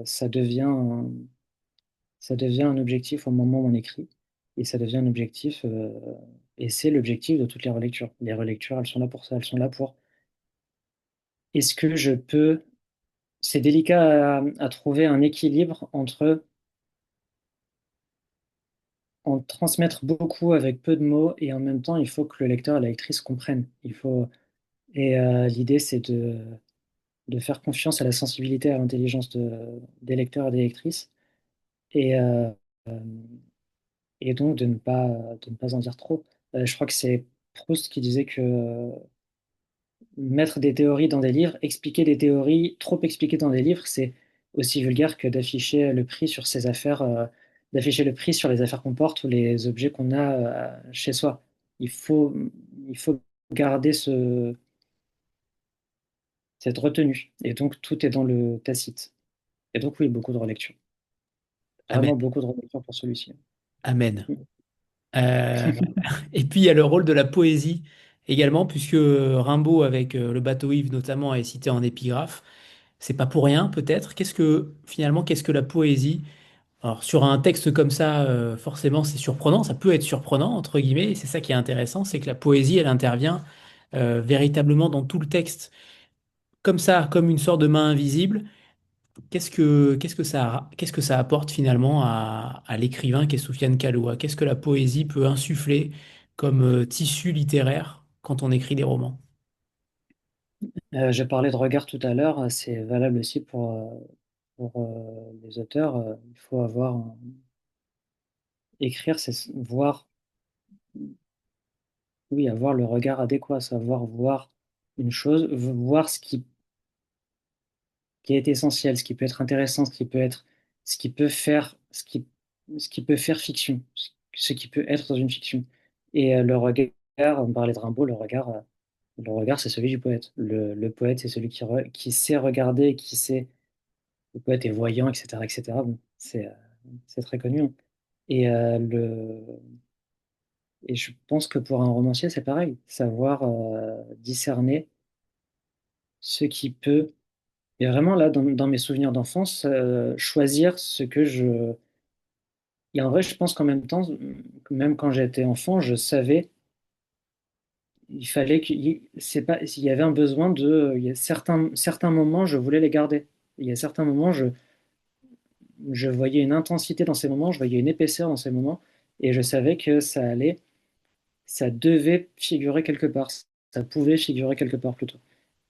ça devient un objectif au moment où on écrit. Et ça devient un objectif. Et c'est l'objectif de toutes les relectures. Les relectures, elles sont là pour ça. Elles sont là pour est-ce que je peux. C'est délicat à trouver un équilibre entre en transmettre beaucoup avec peu de mots et en même temps, il faut que le lecteur et la lectrice comprennent. L'idée, c'est de faire confiance à la sensibilité, à l'intelligence des lecteurs et des lectrices et, euh, euh, et donc de ne pas en dire trop. Je crois que c'est Proust qui disait que mettre des théories dans des livres, expliquer des théories, trop expliquer dans des livres, c'est aussi vulgaire que d'afficher le prix sur ses affaires, d'afficher le prix sur les affaires qu'on porte ou les objets qu'on a chez soi. Il faut, il faut garder cette retenue. Et donc, tout est dans le tacite. Et donc, oui, beaucoup de relecture. Amen. Vraiment beaucoup de relecture pour celui-ci. Amen. Euh, et puis il y a le rôle de la poésie également, puisque Rimbaud, avec le bateau Ivre notamment, est cité en épigraphe. C'est pas pour rien, peut-être. Qu'est-ce que la poésie? Alors, sur un texte comme ça, forcément, c'est surprenant. Ça peut être surprenant, entre guillemets. Et c'est ça qui est intéressant, c'est que la poésie, elle intervient véritablement dans tout le texte. Comme ça, comme une sorte de main invisible. Qu'est-ce que ça apporte finalement à l'écrivain qu'est Soufiane Kaloua? Qu'est-ce que la poésie peut insuffler comme tissu littéraire quand on écrit des romans? Je parlais de regard tout à l'heure, c'est valable aussi pour les auteurs. Il faut écrire, c'est voir, oui, avoir le regard adéquat, savoir voir une chose, voir qui est essentiel, ce qui peut être intéressant, ce qui peut faire, ce qui peut faire fiction, ce qui peut être dans une fiction. Et le regard, on parlait de Rimbaud, le regard, c'est celui du poète. Le poète, c'est celui qui sait regarder, le poète est voyant, etc., etc. Bon, c'est très connu, hein. Et, et je pense que pour un romancier, c'est pareil, savoir discerner ce qui peut. Et vraiment, là, dans mes souvenirs d'enfance, choisir ce que je. Et en vrai, je pense qu'en même temps, même quand j'étais enfant, je savais, il fallait qu'il c'est pas, il y avait un besoin il y a certains moments, je voulais les garder. Il y a certains moments, je voyais une intensité dans ces moments, je voyais une épaisseur dans ces moments, et je savais que ça devait figurer quelque part, ça pouvait figurer quelque part plutôt.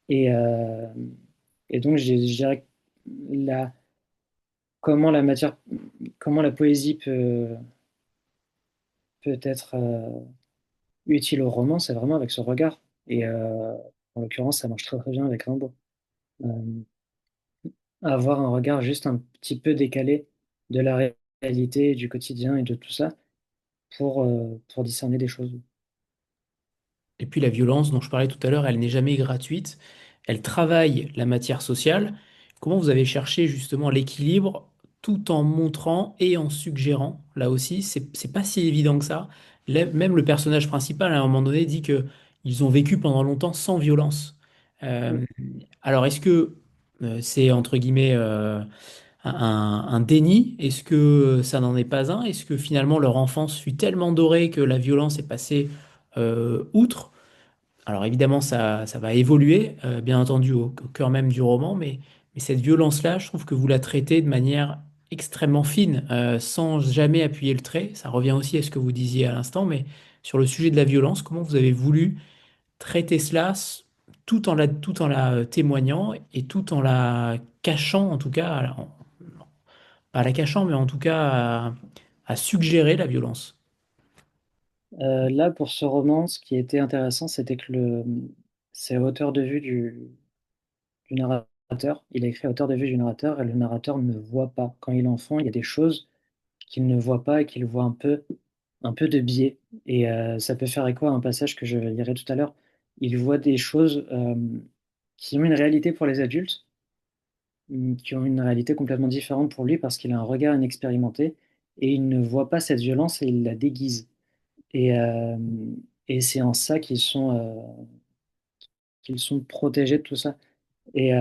Et, euh, et donc, je dirais que la, comment la matière, comment la poésie peut être utile au roman, c'est vraiment avec ce regard. Et en l'occurrence, ça marche très très bien avec Rimbaud. Euh, Avoir un regard juste un petit peu décalé de la réalité, du quotidien et de tout ça pour discerner des choses. Et puis la violence dont je parlais tout à l'heure, elle n'est jamais gratuite. Elle travaille la matière sociale. Comment vous avez cherché justement l'équilibre tout en montrant et en suggérant, là aussi, c'est pas si évident que ça, Même le personnage principal, à un moment donné, dit que ils ont vécu pendant longtemps sans violence. Mm. Euh, alors, est-ce que c'est entre guillemets un déni? Est-ce que ça n'en est pas un? Est-ce que finalement leur enfance fut tellement dorée que la violence est passée outre? Alors évidemment, ça va évoluer, bien entendu, au cœur même du roman, mais cette violence-là, je trouve que vous la traitez de manière extrêmement fine, sans jamais appuyer le trait. Ça revient aussi à ce que vous disiez à l'instant, mais sur le sujet de la violence, comment vous avez voulu traiter cela tout en la témoignant et tout en la cachant, en tout cas, pas la cachant, mais en tout cas à suggérer la violence. Là, pour ce roman, ce qui était intéressant, c'était que c'est l'auteur de vue du narrateur. Il a écrit à hauteur de vue du narrateur et le narrateur ne voit pas. Quand il est enfant, il y a des choses qu'il ne voit pas et qu'il voit un peu de biais. Et ça peut faire écho à un passage que je lirai tout à l'heure. Il voit des choses qui ont une réalité pour les adultes, qui ont une réalité complètement différente pour lui parce qu'il a un regard inexpérimenté et il ne voit pas cette violence et il la déguise. Et, euh, et c'est en ça qu'ils sont protégés de tout ça. Et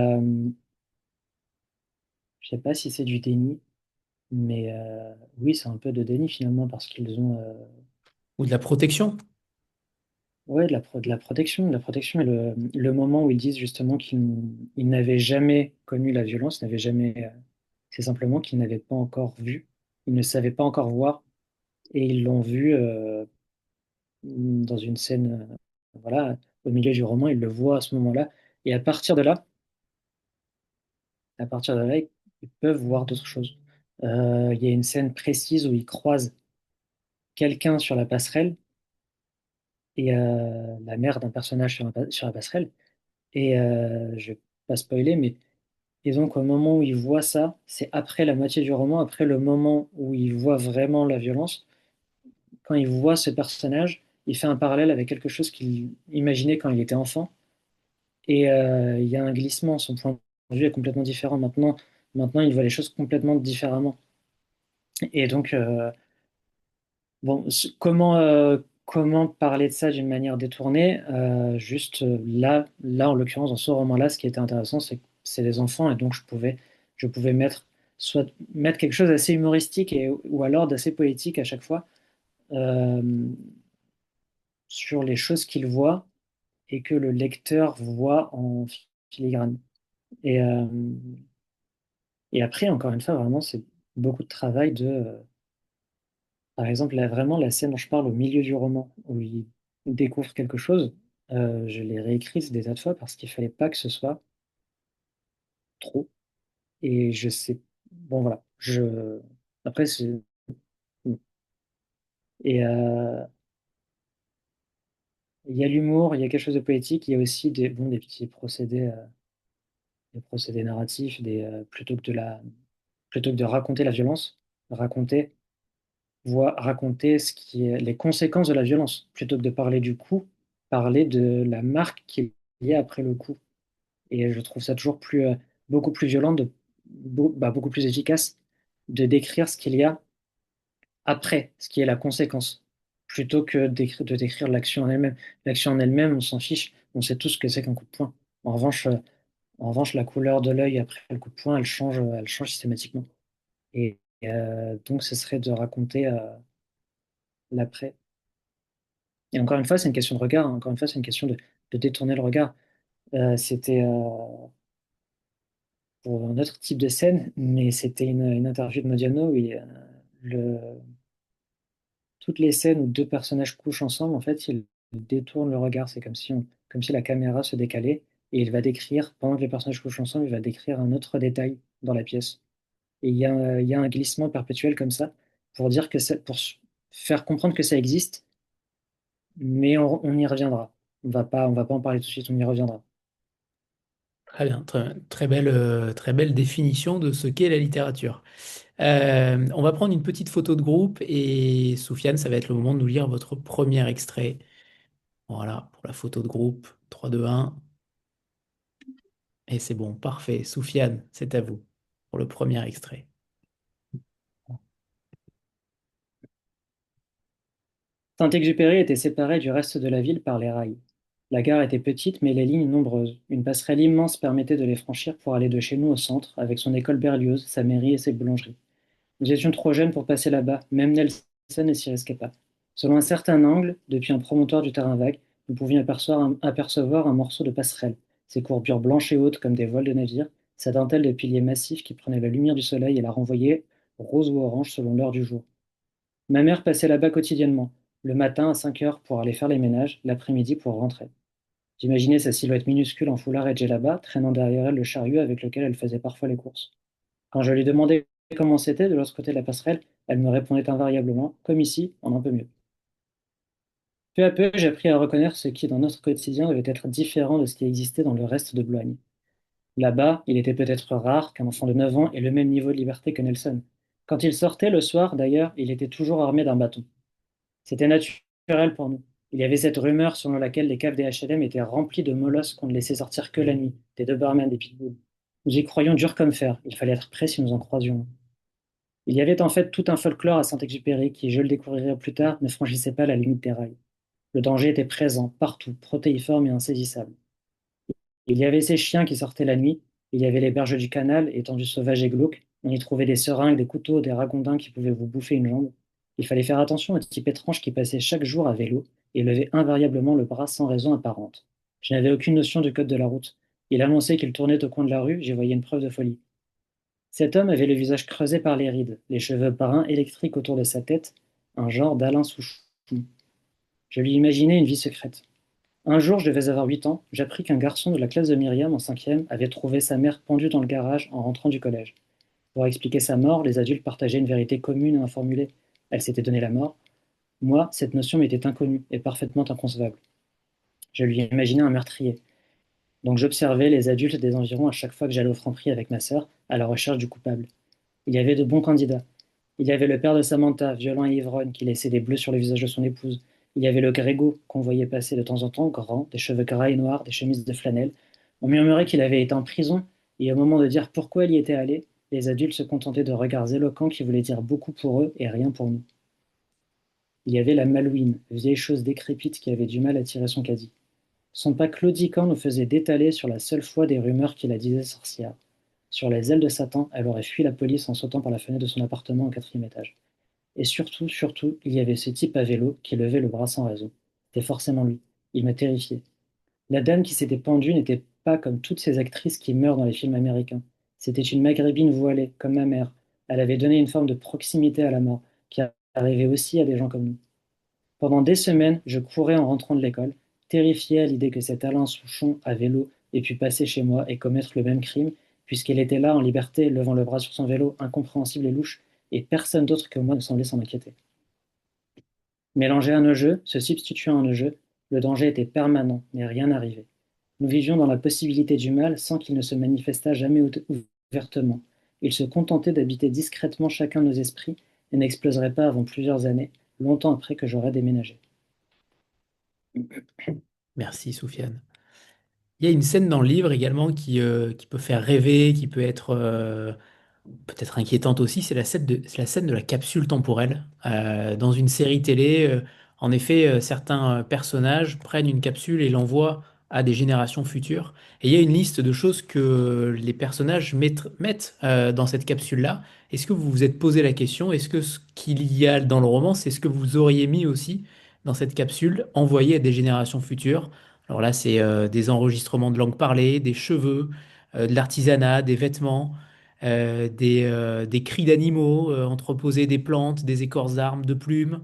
je sais pas si c'est du déni, mais oui, c'est un peu de déni finalement parce qu'ils ont Ou de la protection. ouais, de la protection et le moment où ils disent justement qu'ils n'avaient jamais connu la violence, n'avaient jamais, c'est simplement qu'ils n'avaient pas encore vu, ils ne savaient pas encore voir et ils l'ont vu dans une scène, voilà, au milieu du roman, ils le voient à ce moment-là et à partir de là, ils peuvent voir d'autres choses. Il y a une scène précise où ils croisent quelqu'un sur la passerelle et la mère d'un personnage sur la passerelle. Et je vais pas spoiler, mais disons qu'au moment où ils voient ça, c'est après la moitié du roman, après le moment où ils voient vraiment la violence. Quand il voit ce personnage, il fait un parallèle avec quelque chose qu'il imaginait quand il était enfant. Et il y a un glissement, son point de vue est complètement différent maintenant. Maintenant, il voit les choses complètement différemment. Et donc, bon, comment parler de ça d'une manière détournée? Juste là, en l'occurrence, dans ce roman-là, ce qui était intéressant, c'est que c'est des enfants, et donc je pouvais soit mettre quelque chose d'assez humoristique ou alors d'assez poétique à chaque fois euh, sur les choses qu'il voit et que le lecteur voit en filigrane. Et, euh, et après, encore une fois, vraiment, c'est beaucoup de travail par exemple, vraiment la scène dont je parle au milieu du roman, où il découvre quelque chose, je l'ai réécrite des tas de fois parce qu'il fallait pas que ce soit trop. Et je sais, bon voilà, après et il y a l'humour, il y a quelque chose de poétique, il y a aussi des petits procédés, des procédés narratifs, plutôt que de raconter la violence, raconter raconter les conséquences de la violence, plutôt que de parler du coup, parler de la marque qu'il y a après le coup. Et je trouve ça toujours beaucoup plus violent, beaucoup plus efficace de décrire ce qu'il y a après, ce qui est la conséquence, plutôt que de décrire l'action en elle-même. L'action en elle-même, on s'en fiche, on sait tous ce que c'est qu'un coup de poing. En revanche, euh, En revanche, la couleur de l'œil après le coup de poing, elle change systématiquement. Et donc, ce serait de raconter l'après. Et encore une fois, c'est une question de regard, hein. Encore une fois, c'est une question de détourner le regard. C'était pour un autre type de scène, mais c'était une interview de Modiano où le, toutes les scènes où deux personnages couchent ensemble, en fait, il détourne le regard. C'est comme si la caméra se décalait et il va décrire, pendant que les personnages couchent ensemble, il va décrire un autre détail dans la pièce. Et il y a un glissement perpétuel comme ça pour dire que faire comprendre que ça existe, mais on y reviendra. On va pas en parler tout de suite, on y reviendra. Très bien, très belle définition de ce qu'est la littérature. On va prendre une petite photo de groupe et Soufiane, ça va être le moment de nous lire votre premier extrait. Voilà, pour la photo de groupe. 3, 2, 1. Et c'est bon, parfait. Soufiane, c'est à vous pour le premier extrait. Saint-Exupéry était séparé du reste de la ville par les rails. La gare était petite, mais les lignes nombreuses. Une passerelle immense permettait de les franchir pour aller de chez nous au centre, avec son école Berlioz, sa mairie et ses boulangeries. Nous étions trop jeunes pour passer là-bas, même Nelson ne s'y risquait pas. Selon un certain angle, depuis un promontoire du terrain vague, nous pouvions apercevoir un morceau de passerelle, ses courbures blanches et hautes comme des voiles de navire, sa dentelle de piliers massifs qui prenaient la lumière du soleil et la renvoyaient rose ou orange selon l'heure du jour. Ma mère passait là-bas quotidiennement, le matin à 5 heures pour aller faire les ménages, l'après-midi pour rentrer. J'imaginais sa silhouette minuscule en foulard et djellaba, traînant derrière elle le chariot avec lequel elle faisait parfois les courses. Quand je lui demandais comment c'était de l'autre côté de la passerelle, elle me répondait invariablement, comme ici, en un peu mieux. Peu à peu, j'ai appris à reconnaître ce qui, dans notre quotidien, devait être différent de ce qui existait dans le reste de Boulogne. Là-bas, il était peut-être rare qu'un enfant de 9 ans ait le même niveau de liberté que Nelson. Quand il sortait le soir, d'ailleurs, il était toujours armé d'un bâton. C'était naturel pour nous. Il y avait cette rumeur selon laquelle les caves des H&M étaient remplies de molosses qu'on ne laissait sortir que la nuit, des Doberman, des Pitbulls. Nous y croyions dur comme fer. Il fallait être prêt si nous en croisions. Il y avait en fait tout un folklore à Saint-Exupéry qui, je le découvrirai plus tard, ne franchissait pas la limite des rails. Le danger était présent, partout, protéiforme et insaisissable. Il y avait ces chiens qui sortaient la nuit, il y avait les berges du canal, étendues sauvages et glauques, on y trouvait des seringues, des couteaux, des ragondins qui pouvaient vous bouffer une jambe. Il fallait faire attention aux types étranges qui passaient chaque jour à vélo et levaient invariablement le bras sans raison apparente. Je n'avais aucune notion du code de la route. Il annonçait qu'il tournait au coin de la rue, j'y voyais une preuve de folie. Cet homme avait le visage creusé par les rides, les cheveux bruns électriques autour de sa tête, un genre d'Alain Souchon. Je lui imaginais une vie secrète. Un jour, je devais avoir 8 ans, j'appris qu'un garçon de la classe de Myriam en cinquième avait trouvé sa mère pendue dans le garage en rentrant du collège. Pour expliquer sa mort, les adultes partageaient une vérité commune et informulée. Elle s'était donné la mort. Moi, cette notion m'était inconnue et parfaitement inconcevable. Je lui imaginais un meurtrier. Donc j'observais les adultes des environs à chaque fois que j'allais au Franprix avec ma sœur, à la recherche du coupable. Il y avait de bons candidats. Il y avait le père de Samantha, violent et ivrogne, qui laissait des bleus sur le visage de son épouse. Il y avait le Grégo, qu'on voyait passer de temps en temps, grand, des cheveux gras et noirs, des chemises de flanelle. On murmurait qu'il avait été en prison, et au moment de dire pourquoi il y était allé, les adultes se contentaient de regards éloquents qui voulaient dire beaucoup pour eux et rien pour nous. Il y avait la Malouine, vieille chose décrépite qui avait du mal à tirer son caddie. Son pas claudiquant nous faisait détaler sur la seule foi des rumeurs qui la disaient sorcière. Sur les ailes de Satan, elle aurait fui la police en sautant par la fenêtre de son appartement au quatrième étage. Et surtout, il y avait ce type à vélo qui levait le bras sans raison. C'était forcément lui. Il me terrifiait. La dame qui s'était pendue n'était pas comme toutes ces actrices qui meurent dans les films américains. C'était une maghrébine voilée, comme ma mère. Elle avait donné une forme de proximité à la mort, qui arrivait aussi à des gens comme nous. Pendant des semaines, je courais en rentrant de l'école, terrifié à l'idée que cet Alain Souchon à vélo ait pu passer chez moi et commettre le même crime, puisqu'elle était là en liberté, levant le bras sur son vélo, incompréhensible et louche, et personne d'autre que moi ne semblait s'en inquiéter. Mélangé à nos jeux, se substituant à nos jeux, le danger était permanent, mais rien n'arrivait. Nous vivions dans la possibilité du mal sans qu'il ne se manifestât jamais ouvertement. Il se contentait d'habiter discrètement chacun de nos esprits et n'exploserait pas avant plusieurs années, longtemps après que j'aurais déménagé. Merci, Soufiane. Il y a une scène dans le livre également qui peut faire rêver, qui peut être peut-être inquiétante aussi, c'est la scène de la capsule temporelle. Dans une série télé, en effet, certains personnages prennent une capsule et l'envoient à des générations futures. Et il y a une liste de choses que les personnages mettent dans cette capsule-là. Est-ce que vous vous êtes posé la question, est-ce que ce qu'il y a dans le roman, c'est ce que vous auriez mis aussi dans cette capsule envoyée à des générations futures? Alors là, c'est des enregistrements de langue parlée, des cheveux, de l'artisanat, des vêtements des cris d'animaux, entreposer des plantes, des écorces d'arbres, de plumes.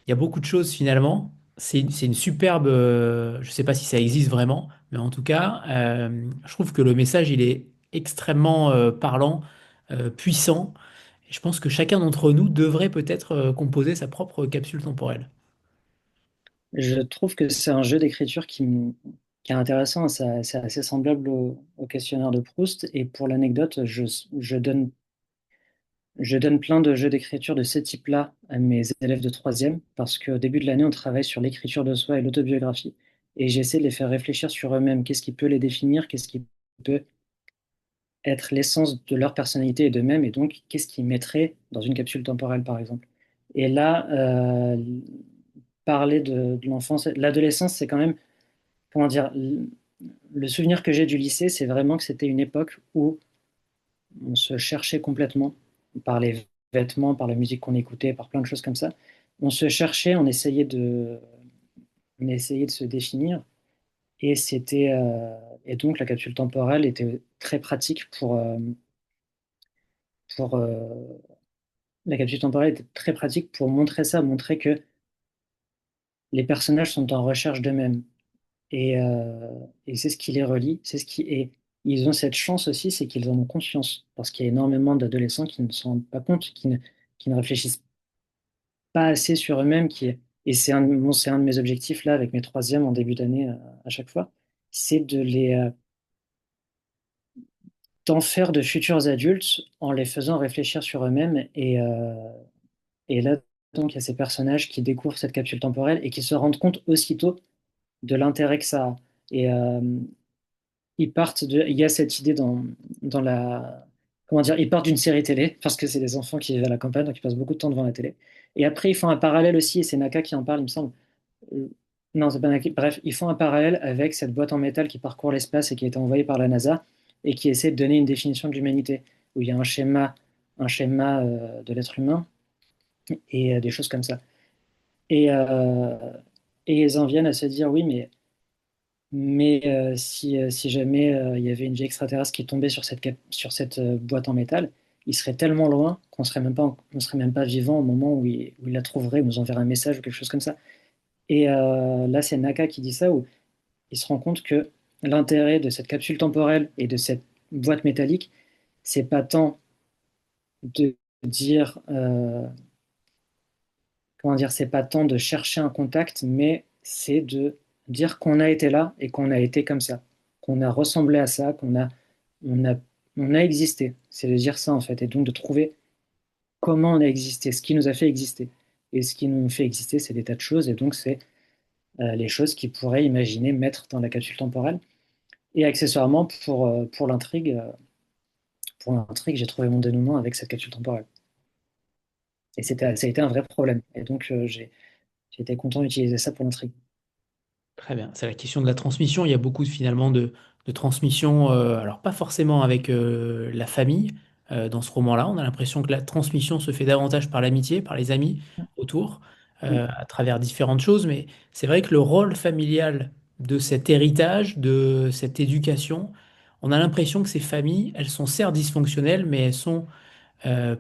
Il y a beaucoup de choses finalement. C'est une superbe, je ne sais pas si ça existe vraiment, mais en tout cas, je trouve que le message, il est extrêmement parlant, puissant. Et je pense que chacun d'entre nous devrait peut-être composer sa propre capsule temporelle. Je trouve que c'est un jeu d'écriture qui est intéressant, c'est assez semblable au questionnaire de Proust. Et pour l'anecdote, je donne plein de jeux d'écriture de ce type-là à mes élèves de troisième, parce qu'au début de l'année, on travaille sur l'écriture de soi et l'autobiographie. Et j'essaie de les faire réfléchir sur eux-mêmes. Qu'est-ce qui peut les définir? Qu'est-ce qui peut être l'essence de leur personnalité et d'eux-mêmes? Et donc, qu'est-ce qu'ils mettraient dans une capsule temporelle, par exemple? Et là, parler de l'enfance. L'adolescence, c'est quand même, comment dire, le souvenir que j'ai du lycée, c'est vraiment que c'était une époque où on se cherchait complètement par les vêtements, par la musique qu'on écoutait, par plein de choses comme ça. On se cherchait, on essayait de se définir. Et et donc la capsule temporelle était très pratique pour la capsule temporelle était très pratique pour montrer ça, montrer que les personnages sont en recherche d'eux-mêmes. Et c'est ce qui les relie, et ils ont cette chance aussi, c'est qu'ils en ont conscience, parce qu'il y a énormément d'adolescents qui ne s'en rendent pas compte, qui ne réfléchissent pas assez sur eux-mêmes, et c'est un de mes objectifs là avec mes troisièmes en début d'année à chaque fois, c'est d'en faire de futurs adultes en les faisant réfléchir sur eux-mêmes. Et là, donc, il y a ces personnages qui découvrent cette capsule temporelle et qui se rendent compte aussitôt de l'intérêt que ça a. Et il y a cette idée dans la, comment dire, ils partent d'une série télé, parce que c'est des enfants qui vivent à la campagne, donc ils passent beaucoup de temps devant la télé. Et après, ils font un parallèle aussi, et c'est Naka qui en parle, il me semble. Euh, non, c'est pas Naka. Bref, ils font un parallèle avec cette boîte en métal qui parcourt l'espace et qui a été envoyée par la NASA et qui essaie de donner une définition de l'humanité, où il y a un schéma de l'être humain et des choses comme ça. Et, euh, et ils en viennent à se dire, oui, mais si jamais il y avait une vie extraterrestre qui tombait sur cette boîte en métal, il serait tellement loin qu'on serait même pas, on serait même pas vivant au moment où il la trouverait, ou nous enverrait un message ou quelque chose comme ça. Et là, c'est Naka qui dit ça, où il se rend compte que l'intérêt de cette capsule temporelle et de cette boîte métallique, c'est pas tant de dire, comment dire, c'est pas tant de chercher un contact, mais c'est de dire qu'on a été là et qu'on a été comme ça, qu'on a ressemblé à ça, on a, on a existé. C'est de dire ça en fait, et donc de trouver comment on a existé, ce qui nous a fait exister. Et ce qui nous fait exister, c'est des tas de choses, et donc c'est les choses qu'ils pourraient imaginer mettre dans la capsule temporelle. Et accessoirement, pour l'intrigue, j'ai trouvé mon dénouement avec cette capsule temporelle. Et ça a été un vrai problème. Et donc, j'ai été content d'utiliser ça pour l'intrigue. Très bien. C'est la question de la transmission. Il y a beaucoup finalement de transmission, alors pas forcément avec la famille dans ce roman-là. On a l'impression que la transmission se fait davantage par l'amitié, par les amis autour, Mm. à travers différentes choses. Mais c'est vrai que le rôle familial de cet héritage, de cette éducation, on a l'impression que ces familles, elles sont certes dysfonctionnelles, mais elles sont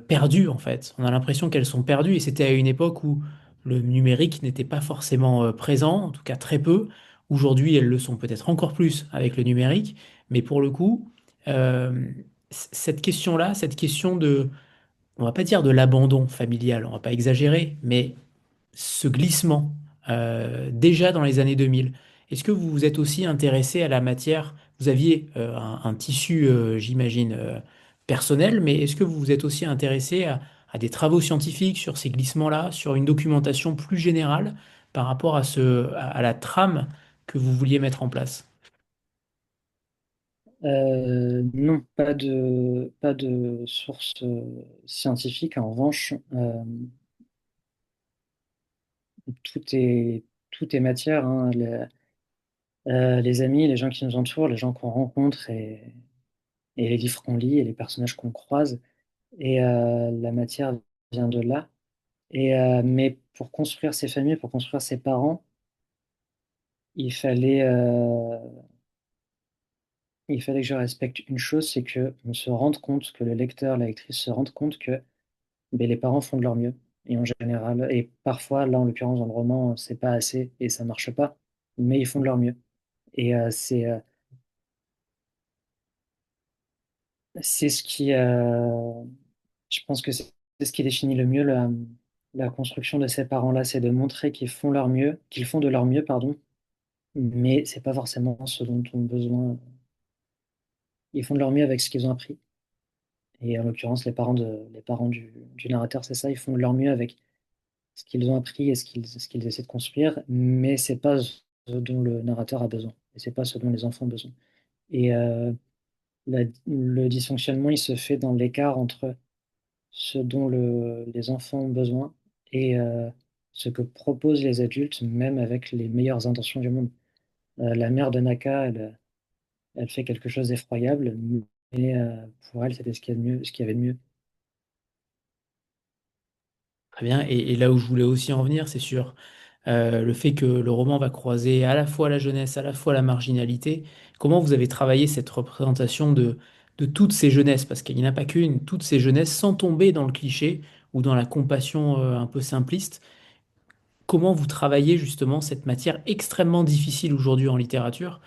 perdues en fait. On a l'impression qu'elles sont perdues et c'était à une époque où le numérique n'était pas forcément présent, en tout cas très peu. Aujourd'hui, elles le sont peut-être encore plus avec le numérique, mais pour le coup, euh, cette question-là, cette question de, on va pas dire de l'abandon familial, on va pas exagérer, mais ce glissement déjà dans les années 2000. Est-ce que vous vous êtes aussi intéressé à la matière? Vous aviez un tissu, j'imagine, personnel, mais est-ce que vous vous êtes aussi intéressé à des travaux scientifiques sur ces glissements-là, sur une documentation plus générale par rapport à la trame que vous vouliez mettre en place? Non, pas de source scientifique. En revanche, tout est matière, hein. Les amis, les gens qui nous entourent, les gens qu'on rencontre et les livres qu'on lit et les personnages qu'on croise. Et la matière vient de là. Mais pour construire ces familles, pour construire ces parents, il fallait, euh, il fallait que je respecte une chose, c'est que on se rende compte, que le lecteur, la lectrice se rende compte que ben, les parents font de leur mieux. Et en général, et parfois, là en l'occurrence dans le roman, c'est pas assez et ça marche pas, mais ils font de leur mieux. Et c'est ce qui, je pense que c'est ce qui définit le mieux la construction de ces parents-là, c'est de montrer qu'ils font leur mieux, qu'ils font de leur mieux, pardon, mais c'est pas forcément ce dont ont besoin. Ils font de leur mieux avec ce qu'ils ont appris. Et en l'occurrence, les parents du narrateur, c'est ça, ils font de leur mieux avec ce qu'ils ont appris et ce qu'ils essaient de construire, mais c'est pas ce dont le narrateur a besoin, et c'est pas ce dont les enfants ont besoin. Et le dysfonctionnement, il se fait dans l'écart entre ce dont les enfants ont besoin et ce que proposent les adultes, même avec les meilleures intentions du monde. La mère de Naka, elle fait quelque chose d'effroyable, mais pour elle, c'était ce qu'il y a de mieux, ce qu'il y avait de mieux. Très bien. Et là où je voulais aussi en venir, c'est sur le fait que le roman va croiser à la fois la jeunesse, à la fois la marginalité. Comment vous avez travaillé cette représentation de toutes ces jeunesses? Parce qu'il n'y en a pas qu'une, toutes ces jeunesses, sans tomber dans le cliché ou dans la compassion un peu simpliste. Comment vous travaillez justement cette matière extrêmement difficile aujourd'hui en littérature,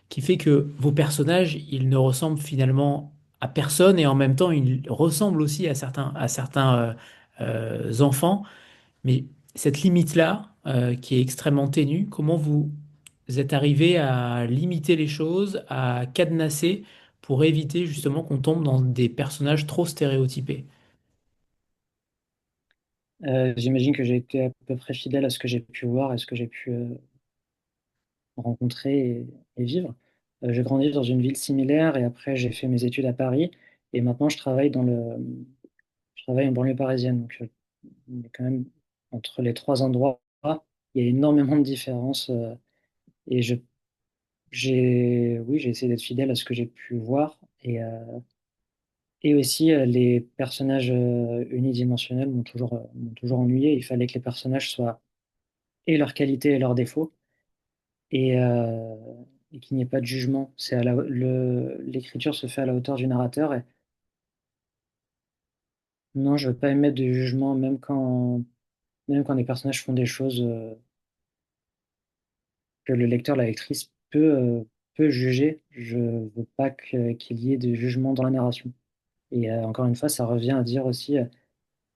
qui fait que vos personnages, ils ne ressemblent finalement à personne et en même temps, ils ressemblent aussi à certains enfants. Mais cette limite-là, qui est extrêmement ténue, comment vous êtes arrivé à limiter les choses, à cadenasser pour éviter justement qu'on tombe dans des personnages trop stéréotypés? J'imagine que j'ai été à peu près fidèle à ce que j'ai pu voir et ce que j'ai pu rencontrer et vivre. J'ai grandi dans une ville similaire et après j'ai fait mes études à Paris et maintenant je travaille en banlieue parisienne. Donc on est quand même entre les trois endroits, il y a énormément de différences et oui, j'ai essayé d'être fidèle à ce que j'ai pu voir et aussi les personnages unidimensionnels m'ont toujours ennuyé. Il fallait que les personnages soient et leurs qualités et leurs défauts et, euh, et qu'il n'y ait pas de jugement. L'écriture se fait à la hauteur du narrateur. Et non, je veux pas émettre de jugement, même quand les personnages font des choses que le lecteur, la lectrice peut juger. Je veux pas qu'il y ait de jugement dans la narration. Et encore une fois, ça revient à dire aussi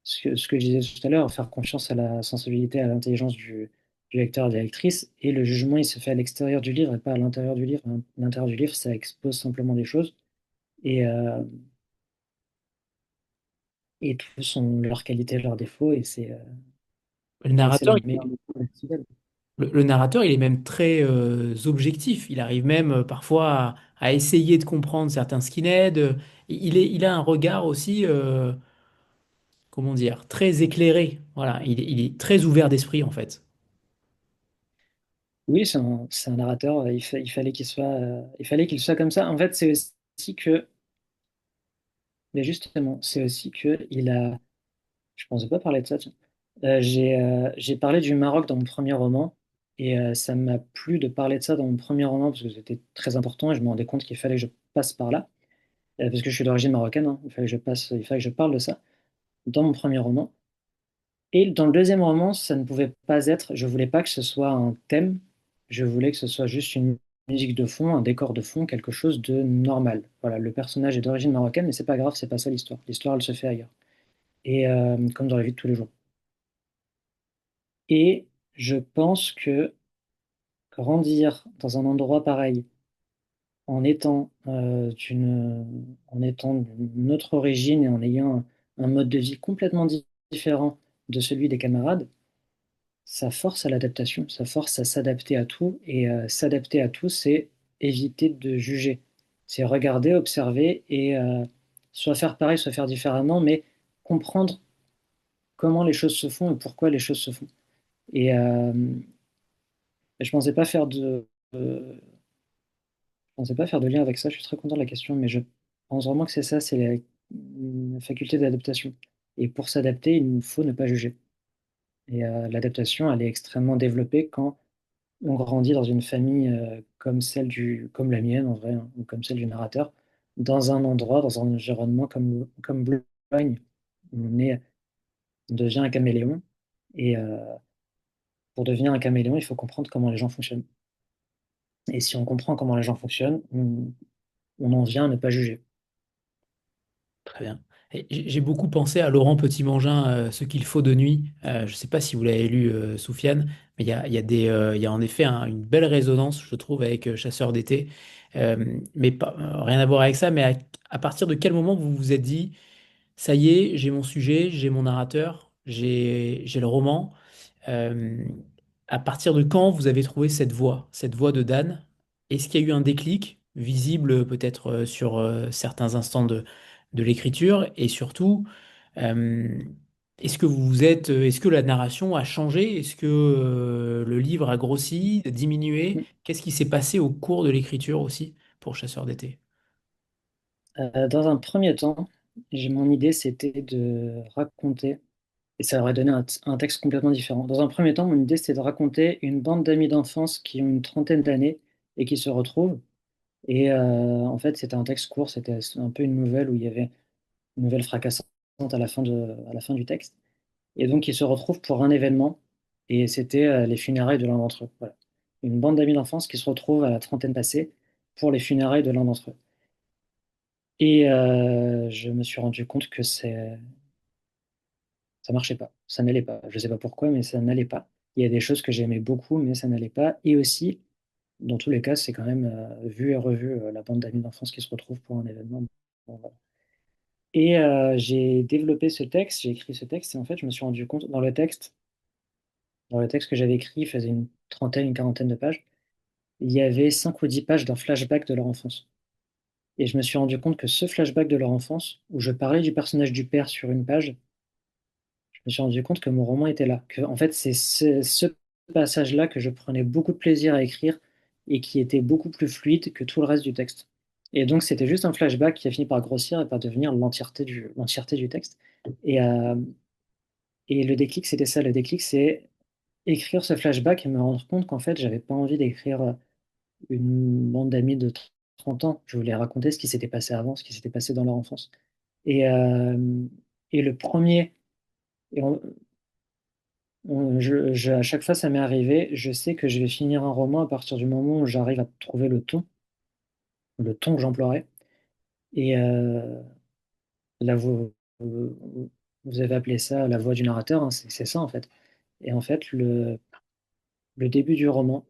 ce que je disais tout à l'heure, faire confiance à la sensibilité, à l'intelligence du lecteur et de la lectrice. Et le jugement, il se fait à l'extérieur du livre et pas à l'intérieur du livre. À l'intérieur du livre, ça expose simplement des choses. Et, euh, et tous ont leurs qualités, leurs défauts. Le Et c'est narrateur, le meilleur métier d'être fidèle. le narrateur, il est même très objectif. Il arrive même parfois à essayer de comprendre certains skinheads. Il a un regard aussi, comment dire, très éclairé. Voilà, il est très ouvert d'esprit en fait. Oui, c'est un narrateur. Il fallait qu'il soit comme ça. En fait, c'est aussi que, mais justement, c'est aussi que je pensais pas parler de ça, tiens. J'ai parlé du Maroc dans mon premier roman et ça m'a plu de parler de ça dans mon premier roman parce que c'était très important et je me rendais compte qu'il fallait que je passe par là parce que je suis d'origine marocaine, hein. Il fallait que je parle de ça dans mon premier roman. Et dans le deuxième roman, ça ne pouvait pas être, je voulais pas que ce soit un thème, je voulais que ce soit juste une musique de fond, un décor de fond, quelque chose de normal. Voilà, le personnage est d'origine marocaine, mais c'est pas grave, c'est pas ça l'histoire. L'histoire, elle se fait ailleurs. Et comme dans la vie de tous les jours. Et je pense que grandir dans un endroit pareil, en étant d'une autre origine et en ayant un mode de vie complètement différent de celui des camarades, ça force à l'adaptation, ça force à s'adapter à tout. Et s'adapter à tout, c'est éviter de juger. C'est regarder, observer et soit faire pareil, soit faire différemment, mais comprendre comment les choses se font et pourquoi les choses se font. Et je pensais pas faire je pensais pas faire de lien avec ça. Je suis très content de la question, mais je pense vraiment que c'est ça, c'est la faculté d'adaptation. Et pour s'adapter, il faut ne pas juger. Et l'adaptation, elle est extrêmement développée quand on grandit dans une famille comme la mienne en vrai, hein, ou comme celle du narrateur, dans un endroit, dans un environnement comme Boulogne. On devient un caméléon. Et pour devenir un caméléon, il faut comprendre comment les gens fonctionnent. Et si on comprend comment les gens fonctionnent, on en vient à ne pas juger. Très bien. Et j'ai beaucoup pensé à Laurent Petit-Mangin, Ce qu'il faut de nuit. Je ne sais pas si vous l'avez lu, Soufiane, mais il y a en effet une belle résonance, je trouve, avec Chasseur d'été. Mais rien à voir avec ça, mais à partir de quel moment vous vous êtes dit, ça y est, j'ai mon sujet, j'ai mon narrateur, j'ai le roman. Euh, à partir de quand vous avez trouvé cette voix de Dan? Est-ce qu'il y a eu un déclic visible peut-être sur certains instants de l'écriture? Et surtout, euh, est-ce que la narration a changé? Est-ce que le livre a grossi, diminué? Qu'est-ce qui s'est passé au cours de l'écriture aussi pour Chasseur d'été? Dans un premier temps, mon idée, c'était de raconter, et ça aurait donné un texte complètement différent. Dans un premier temps, mon idée, c'était de raconter une bande d'amis d'enfance qui ont une trentaine d'années et qui se retrouvent. Et en fait, c'était un texte court, c'était un peu une nouvelle où il y avait une nouvelle fracassante à la fin du texte. Et donc, ils se retrouvent pour un événement, et c'était les funérailles de l'un d'entre eux. Voilà. Une bande d'amis d'enfance qui se retrouvent à la trentaine passée pour les funérailles de l'un d'entre eux. Et je me suis rendu compte que ça marchait pas, ça n'allait pas. Je sais pas pourquoi, mais ça n'allait pas. Il y a des choses que j'aimais beaucoup, mais ça n'allait pas. Et aussi, dans tous les cas, c'est quand même vu et revu la bande d'amis d'enfance qui se retrouve pour un événement. Bon, voilà. Et j'ai développé ce texte, j'ai écrit ce texte, et en fait, je me suis rendu compte dans le texte que j'avais écrit, il faisait une trentaine, une quarantaine de pages, il y avait 5 ou 10 pages d'un flashback de leur enfance. Et je me suis rendu compte que ce flashback de leur enfance, où je parlais du personnage du père sur une page, je me suis rendu compte que mon roman était là. Que, en fait, c'est ce passage-là que je prenais beaucoup de plaisir à écrire et qui était beaucoup plus fluide que tout le reste du texte. Et donc, c'était juste un flashback qui a fini par grossir et par devenir l'entièreté du texte. Et, euh, et le déclic, c'était ça. Le déclic, c'est écrire ce flashback et me rendre compte qu'en fait, j'avais pas envie d'écrire une bande d'amis de 30 ans. Je voulais raconter ce qui s'était passé avant, ce qui s'était passé dans leur enfance. Et, euh, et le premier, et à chaque fois ça m'est arrivé, je sais que je vais finir un roman à partir du moment où j'arrive à trouver le ton que j'emploierai. Et là, vous avez appelé ça la voix du narrateur, hein, c'est ça en fait. Et en fait, le début du roman,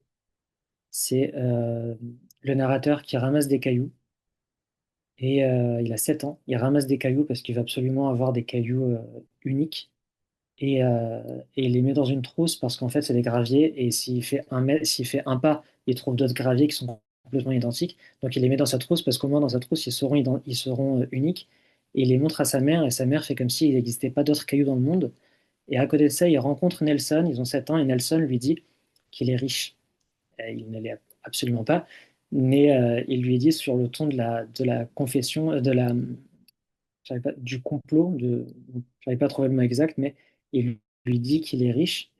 c'est le narrateur qui ramasse des cailloux. Et il a 7 ans, il ramasse des cailloux parce qu'il veut absolument avoir des cailloux uniques. Et il les met dans une trousse parce qu'en fait, c'est des graviers. Et s'il fait un pas, il trouve d'autres graviers qui sont complètement identiques. Donc il les met dans sa trousse parce qu'au moins dans sa trousse, ils seront uniques. Et il les montre à sa mère. Et sa mère fait comme s'il n'existait pas d'autres cailloux dans le monde. Et à côté de ça, il rencontre Nelson. Ils ont 7 ans. Et Nelson lui dit qu'il est riche. Il ne l'est absolument pas. Mais il lui dit sur le ton de la confession, du complot, j'arrive pas à trouver le mot exact, mais il lui dit qu'il est riche.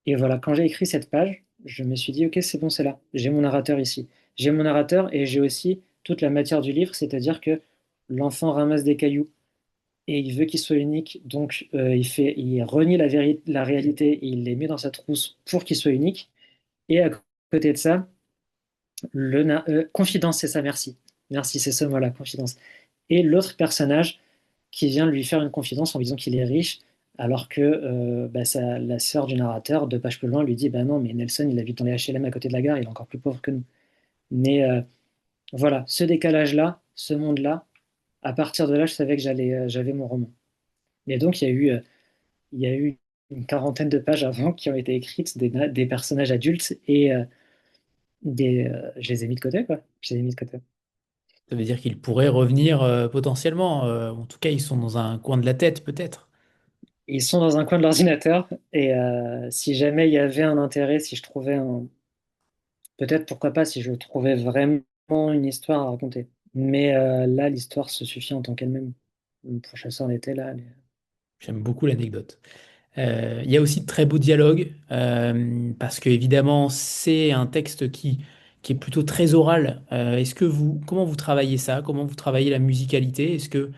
Et voilà, quand j'ai écrit cette page, je me suis dit, ok, c'est bon, c'est là. J'ai mon narrateur ici. J'ai mon narrateur et j'ai aussi toute la matière du livre, c'est-à-dire que l'enfant ramasse des cailloux et il veut qu'il soit unique, donc il renie la réalité et il les met dans sa trousse pour qu'il soit unique. Et à côté de ça, confidence, c'est ça, merci. Merci, c'est ce mot-là, confidence. Et l'autre personnage qui vient lui faire une confidence en disant qu'il est riche, alors que la sœur du narrateur, 2 pages plus loin, lui dit bah non, mais Nelson, il habite dans les HLM à côté de la gare, il est encore plus pauvre que nous. Mais voilà, ce décalage-là, ce monde-là, à partir de là, je savais que j'avais mon roman. Et donc, il y a eu une quarantaine de pages avant qui ont été écrites des personnages adultes et je les ai mis de côté, quoi. Je les ai mis de côté. Ça veut dire qu'ils pourraient revenir potentiellement. En tout cas, ils sont dans un coin de la tête, peut-être. Ils sont dans un coin de l'ordinateur et si jamais il y avait un intérêt, si je trouvais un, peut-être, pourquoi pas, si je trouvais vraiment une histoire à raconter. Mais là, l'histoire se suffit en tant qu'elle-même. Pour Chasseur d'été, là, J'aime beaucoup l'anecdote. Il y a aussi de très beaux dialogues, parce que évidemment, c'est un texte qui est plutôt très oral. Comment vous travaillez ça? Comment vous travaillez la musicalité? Est-ce que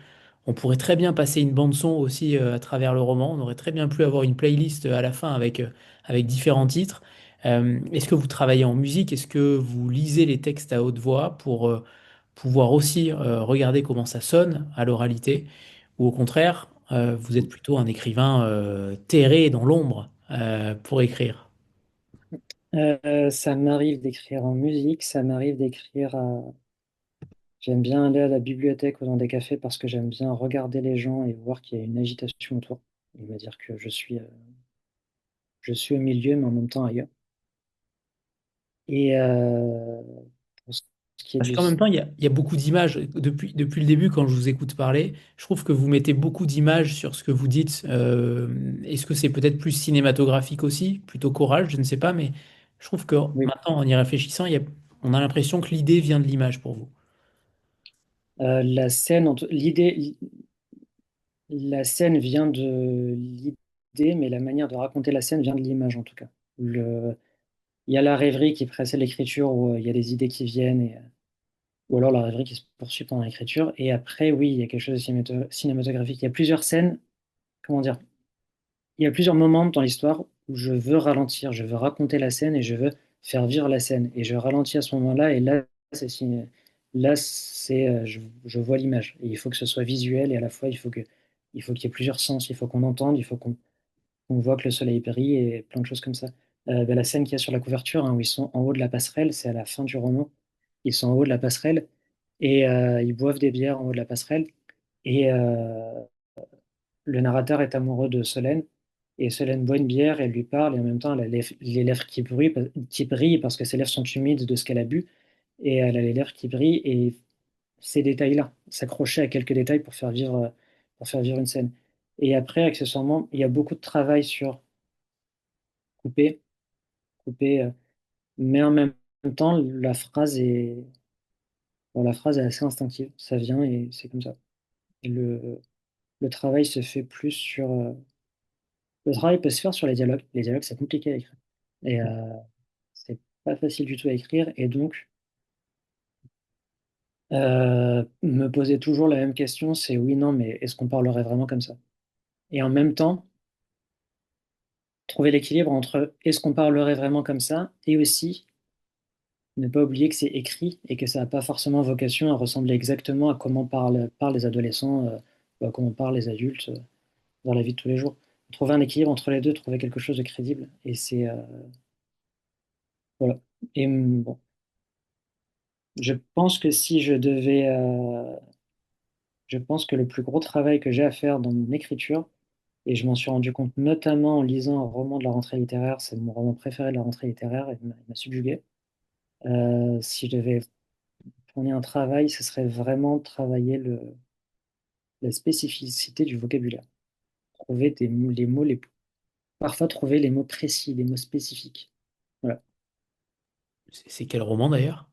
on pourrait très bien passer une bande son aussi à travers le roman? On aurait très bien pu avoir une playlist à la fin avec différents titres. Est-ce que vous travaillez en musique? Est-ce que vous lisez les textes à haute voix pour pouvoir aussi regarder comment ça sonne à l'oralité? Ou au contraire, vous êtes plutôt un écrivain terré dans l'ombre pour écrire. ça m'arrive d'écrire en musique, ça m'arrive d'écrire J'aime bien aller à la bibliothèque ou dans des cafés parce que j'aime bien regarder les gens et voir qu'il y a une agitation autour. Et me dire que je suis au milieu, mais en même temps ailleurs. Et pour ce qui est Parce du... qu'en même temps, il y a beaucoup d'images. Depuis le début, quand je vous écoute parler, je trouve que vous mettez beaucoup d'images sur ce que vous dites. Est-ce que c'est peut-être plus cinématographique aussi, plutôt choral, je ne sais pas, mais je trouve que Oui. maintenant, en y réfléchissant, on a l'impression que l'idée vient de l'image pour vous. La scène, la scène vient de l'idée, mais la manière de raconter la scène vient de l'image en tout cas. Il y a la rêverie qui précède l'écriture où il y a des idées qui viennent, ou alors la rêverie qui se poursuit pendant l'écriture. Et après, oui, il y a quelque chose de cinématographique. Il y a plusieurs scènes, comment dire, il y a plusieurs moments dans l'histoire où je veux ralentir, je veux raconter la scène et je veux faire vivre la scène. Et je ralentis à ce moment-là, et là, je vois l'image. Et il faut que ce soit visuel, et à la fois, il faut qu'il y ait plusieurs sens. Il faut qu'on entende, il faut qu'on voit que le soleil brille, et plein de choses comme ça. La scène qu'il y a sur la couverture, hein, où ils sont en haut de la passerelle, c'est à la fin du roman. Ils sont en haut de la passerelle, et ils boivent des bières en haut de la passerelle. Et le narrateur est amoureux de Solène, et Solène boit une bière, elle lui parle, et en même temps, elle a les lèvres qui brillent parce que ses lèvres sont humides de ce qu'elle a bu, et elle a les lèvres qui brillent, et ces détails-là, s'accrocher à quelques détails pour faire vivre une scène. Et après, accessoirement, il y a beaucoup de travail sur couper, couper, mais en même temps, la phrase est assez instinctive, ça vient et c'est comme ça. Et le travail se fait plus sur, le travail peut se faire sur les dialogues. Les dialogues, c'est compliqué à écrire. Et c'est pas facile du tout à écrire. Et donc, me poser toujours la même question, c'est oui, non, mais est-ce qu'on parlerait vraiment comme ça? Et en même temps, trouver l'équilibre entre est-ce qu'on parlerait vraiment comme ça et aussi ne pas oublier que c'est écrit et que ça n'a pas forcément vocation à ressembler exactement à comment parlent les adolescents, ou à comment parlent les adultes dans la vie de tous les jours. Trouver un équilibre entre les deux, trouver quelque chose de crédible. Et c'est... voilà. Et bon, je pense que si je devais... je pense que le plus gros travail que j'ai à faire dans mon écriture, et je m'en suis rendu compte notamment en lisant un roman de la rentrée littéraire, c'est mon roman préféré de la rentrée littéraire, et il m'a subjugué. Si je devais fournir un travail, ce serait vraiment travailler la spécificité du vocabulaire. Trouver les mots parfois trouver les mots précis, les mots spécifiques. Voilà. C'est quel roman d'ailleurs?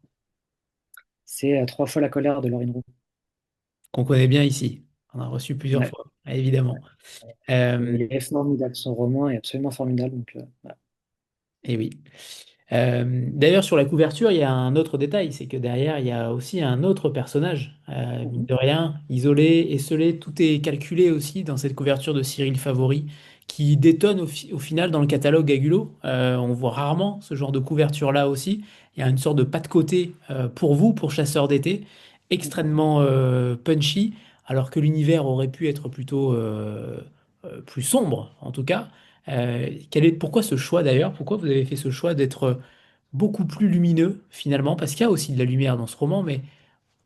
C'est Trois fois la colère de Laurine Roux. Qu'on connaît bien ici. On a reçu plusieurs Ouais. fois, évidemment. Et Euh, il est formidable, son roman est absolument formidable. Donc, voilà. et oui. D'ailleurs, sur la couverture, il y a un autre détail, c'est que derrière, il y a aussi un autre personnage, mine Mhm. de rien, isolé, esselé, tout est calculé aussi dans cette couverture de Cyril Favori, qui détonne au final dans le catalogue Gagulo. On voit rarement ce genre de couverture-là aussi. Il y a une sorte de pas de côté pour vous, pour chasseurs d'été, extrêmement punchy, alors que l'univers aurait pu être plutôt plus sombre, en tout cas. Pourquoi ce choix d'ailleurs? Pourquoi vous avez fait ce choix d'être beaucoup plus lumineux finalement? Parce qu'il y a aussi de la lumière dans ce roman, mais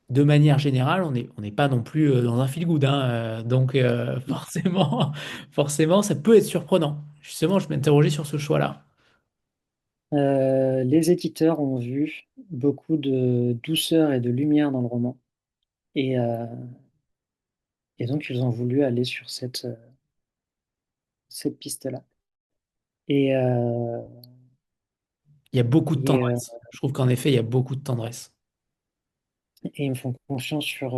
de manière générale, on n'est pas non plus dans un feel-good, hein. Donc forcément, forcément, ça peut être surprenant. Justement, je m'interrogeais sur ce choix-là. Les éditeurs ont vu beaucoup de douceur et de lumière dans le roman. Et, et donc, ils ont voulu aller sur cette piste-là. Et, Il y a beaucoup de et, euh, tendresse. Je trouve qu'en effet, il y a beaucoup de tendresse. et ils me font confiance sur.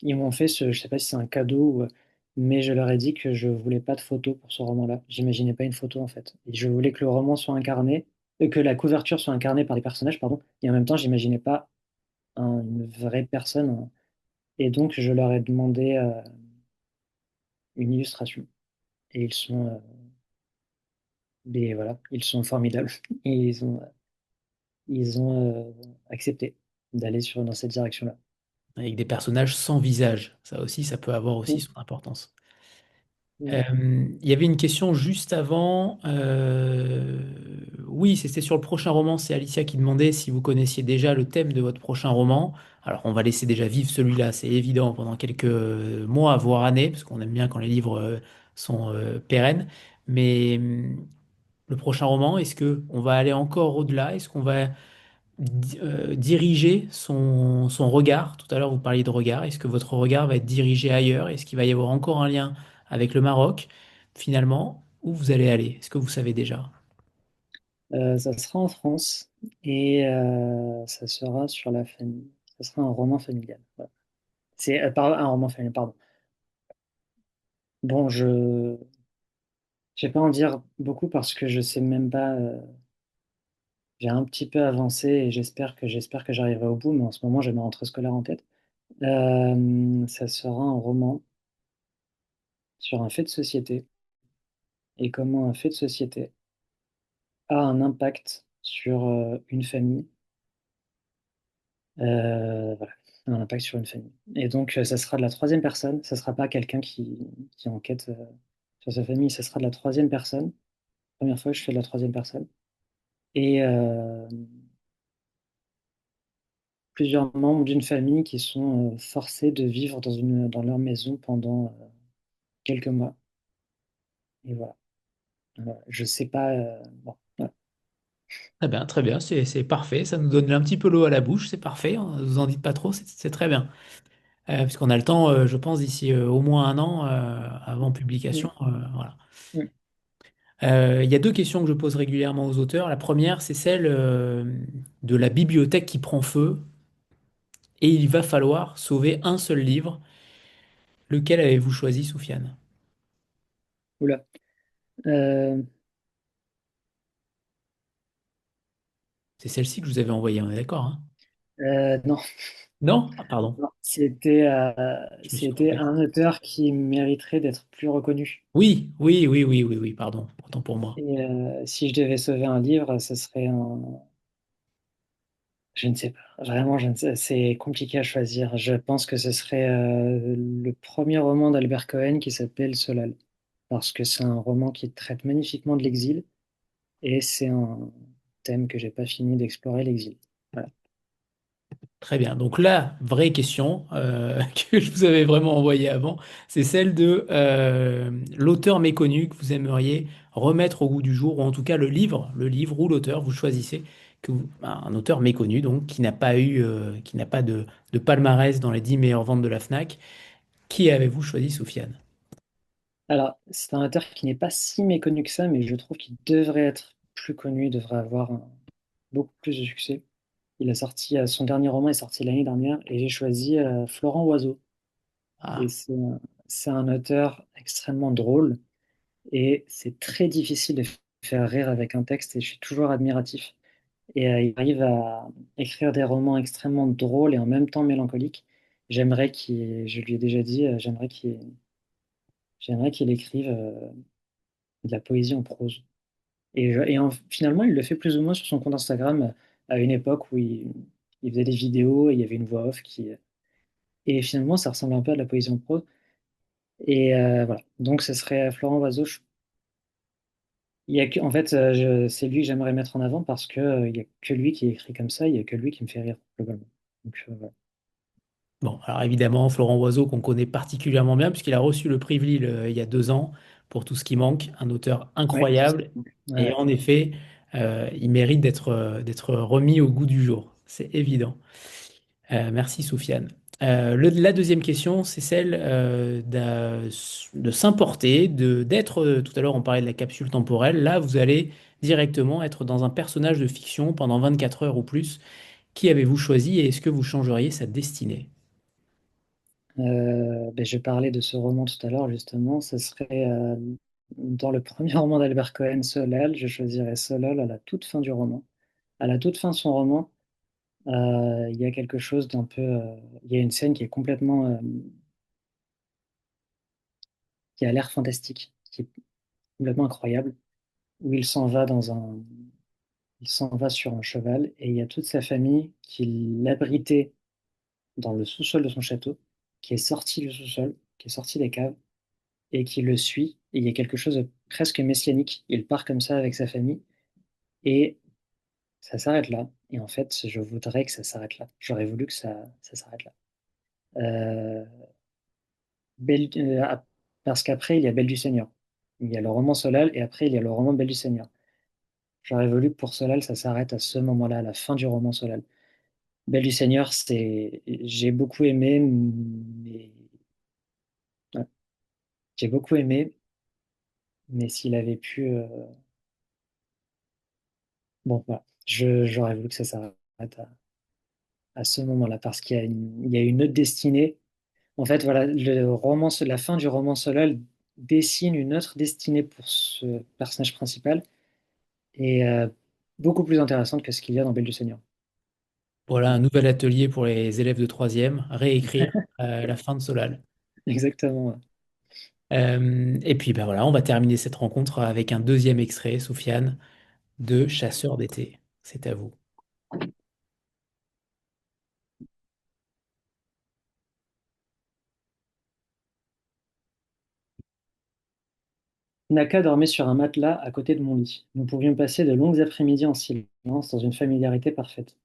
Ils m'ont fait je sais pas si c'est un cadeau, mais je leur ai dit que je voulais pas de photos pour ce roman-là. J'imaginais pas une photo en fait. Et je voulais que le roman soit incarné, que la couverture soit incarnée par les personnages, pardon. Et en même temps, j'imaginais pas une vraie personne, hein. Et donc, je leur ai demandé une illustration. Et voilà, ils sont formidables. Et ils ont accepté d'aller dans cette direction-là. Avec des personnages sans visage. Ça aussi, ça peut avoir aussi Mm. son importance. Mm. Il y avait une question juste avant. Oui, c'était sur le prochain roman. C'est Alicia qui demandait si vous connaissiez déjà le thème de votre prochain roman. Alors, on va laisser déjà vivre celui-là, c'est évident, pendant quelques mois, voire années, parce qu'on aime bien quand les livres sont pérennes. Mais le prochain roman, est-ce que on va aller encore au-delà? Est-ce qu'on va diriger son regard. Tout à l'heure, vous parliez de regard. Est-ce que votre regard va être dirigé ailleurs? Est-ce qu'il va y avoir encore un lien avec le Maroc? Finalement, où vous allez aller? Est-ce que vous savez déjà? Ça sera en France et ça sera sur la famille. Ça sera un roman familial. Voilà. C'est un roman familial, pardon. Bon, je ne vais pas en dire beaucoup parce que je sais même pas. J'ai un petit peu avancé et j'espère que j'arriverai au bout, mais en ce moment j'ai ma rentrée scolaire en tête. Ça sera un roman sur un fait de société et comment un fait de société a un impact sur une famille. Voilà, un impact sur une famille. Et donc, ça sera de la troisième personne. Ça sera pas quelqu'un qui enquête sur sa famille. Ça sera de la troisième personne. Première fois que je fais de la troisième personne. Et plusieurs membres d'une famille qui sont forcés de vivre dans leur maison pendant quelques mois. Et voilà. Je sais pas. Bon, voilà. Très bien, c'est parfait. Ça nous donne un petit peu l'eau à la bouche, c'est parfait. Ne vous en dites pas trop, c'est très bien. Puisqu'on a le temps, je pense, d'ici au moins un an avant Mm, publication. Voilà. mm. Il y a deux questions que je pose régulièrement aux auteurs. La première, c'est celle de la bibliothèque qui prend feu et il va falloir sauver un seul livre. Lequel avez-vous choisi, Soufiane? Oula. Euh, C'est celle-ci que je vous avais envoyée, on est d'accord, hein? non, Non? Ah, pardon, non. je me suis C'était trompé. un auteur qui mériterait d'être plus reconnu. Oui, pardon, autant pour moi. Et si je devais sauver un livre, ce serait un... Je ne sais pas. Vraiment, je ne sais. C'est compliqué à choisir. Je pense que ce serait le premier roman d'Albert Cohen qui s'appelle Solal. Parce que c'est un roman qui traite magnifiquement de l'exil et c'est un thème que j'ai pas fini d'explorer, l'exil. Voilà. Très bien. Donc la vraie question que je vous avais vraiment envoyée avant, c'est celle de l'auteur méconnu que vous aimeriez remettre au goût du jour, ou en tout cas le livre ou l'auteur, vous choisissez un auteur méconnu, donc qui n'a pas de palmarès dans les 10 meilleures ventes de la Fnac. Qui avez-vous choisi, Soufiane? Alors, c'est un auteur qui n'est pas si méconnu que ça, mais je trouve qu'il devrait être plus connu, il devrait avoir beaucoup plus de succès. Il a sorti, son dernier roman est sorti l'année dernière et j'ai choisi Florent Oiseau. Et Ah, c'est un auteur extrêmement drôle et c'est très difficile de faire rire avec un texte et je suis toujours admiratif. Et il arrive à écrire des romans extrêmement drôles et en même temps mélancoliques. Je lui ai déjà dit, j'aimerais qu'il écrive de la poésie en prose. Finalement, il le fait plus ou moins sur son compte Instagram à une époque où il faisait des vidéos et il y avait une voix off qui. Et finalement, ça ressemble un peu à de la poésie en prose. Et voilà. Donc, ce serait Florent Oiseau. En fait, c'est lui que j'aimerais mettre en avant parce que il n'y a que lui qui écrit comme ça, il n'y a que lui qui me fait rire, globalement. Donc, voilà. bon, alors évidemment, Florent Oiseau, qu'on connaît particulièrement bien, puisqu'il a reçu le prix Vlil il y a 2 ans pour Tout ce qui manque, un auteur Ouais, tout ce qui incroyable. manque. Ouais, Et ouais. en effet, il mérite d'être remis au goût du jour. C'est évident. Merci, Soufiane. La deuxième question, c'est celle de s'importer, d'être, tout à l'heure on parlait de la capsule temporelle, là vous allez directement être dans un personnage de fiction pendant 24 heures ou plus. Qui avez-vous choisi et est-ce que vous changeriez sa destinée? Ben, je parlais de ce roman tout à l'heure, justement. Ce serait dans le premier roman d'Albert Cohen, Solal. Je choisirais Solal à la toute fin du roman. À la toute fin de son roman, il y a quelque chose d'un peu. Il y a une scène qui est complètement. Qui a l'air fantastique, qui est complètement incroyable, où il s'en va sur un cheval et il y a toute sa famille qui l'abritait dans le sous-sol de son château, qui est sorti du sous-sol, qui est sorti des caves et qui le suit. Et il y a quelque chose de presque messianique. Il part comme ça avec sa famille et ça s'arrête là. Et en fait, je voudrais que ça s'arrête là. J'aurais voulu que ça s'arrête là. Euh, Belle- euh, ap- Parce qu'après, il y a Belle du Seigneur. Il y a le roman Solal et après, il y a le roman Belle du Seigneur. J'aurais voulu que pour Solal, ça s'arrête à ce moment-là, à la fin du roman Solal. Belle du Seigneur, j'ai beaucoup aimé, mais ouais, j'ai beaucoup aimé, mais s'il avait pu, bon, voilà, j'aurais voulu que ça s'arrête à ce moment-là, parce il y a une autre destinée. En fait, voilà, la fin du roman Solal dessine une autre destinée pour ce personnage principal et beaucoup plus intéressante que ce qu'il y a dans Belle du Seigneur. Voilà un Voilà. nouvel atelier pour les élèves de troisième, réécrire la fin de Solal. Exactement. Ouais. Et puis ben voilà, on va terminer cette rencontre avec un deuxième extrait, Soufiane, de Chasseur d'été. C'est à vous. Naka dormait sur un matelas à côté de mon lit. Nous pouvions passer de longues après-midi en silence dans une familiarité parfaite.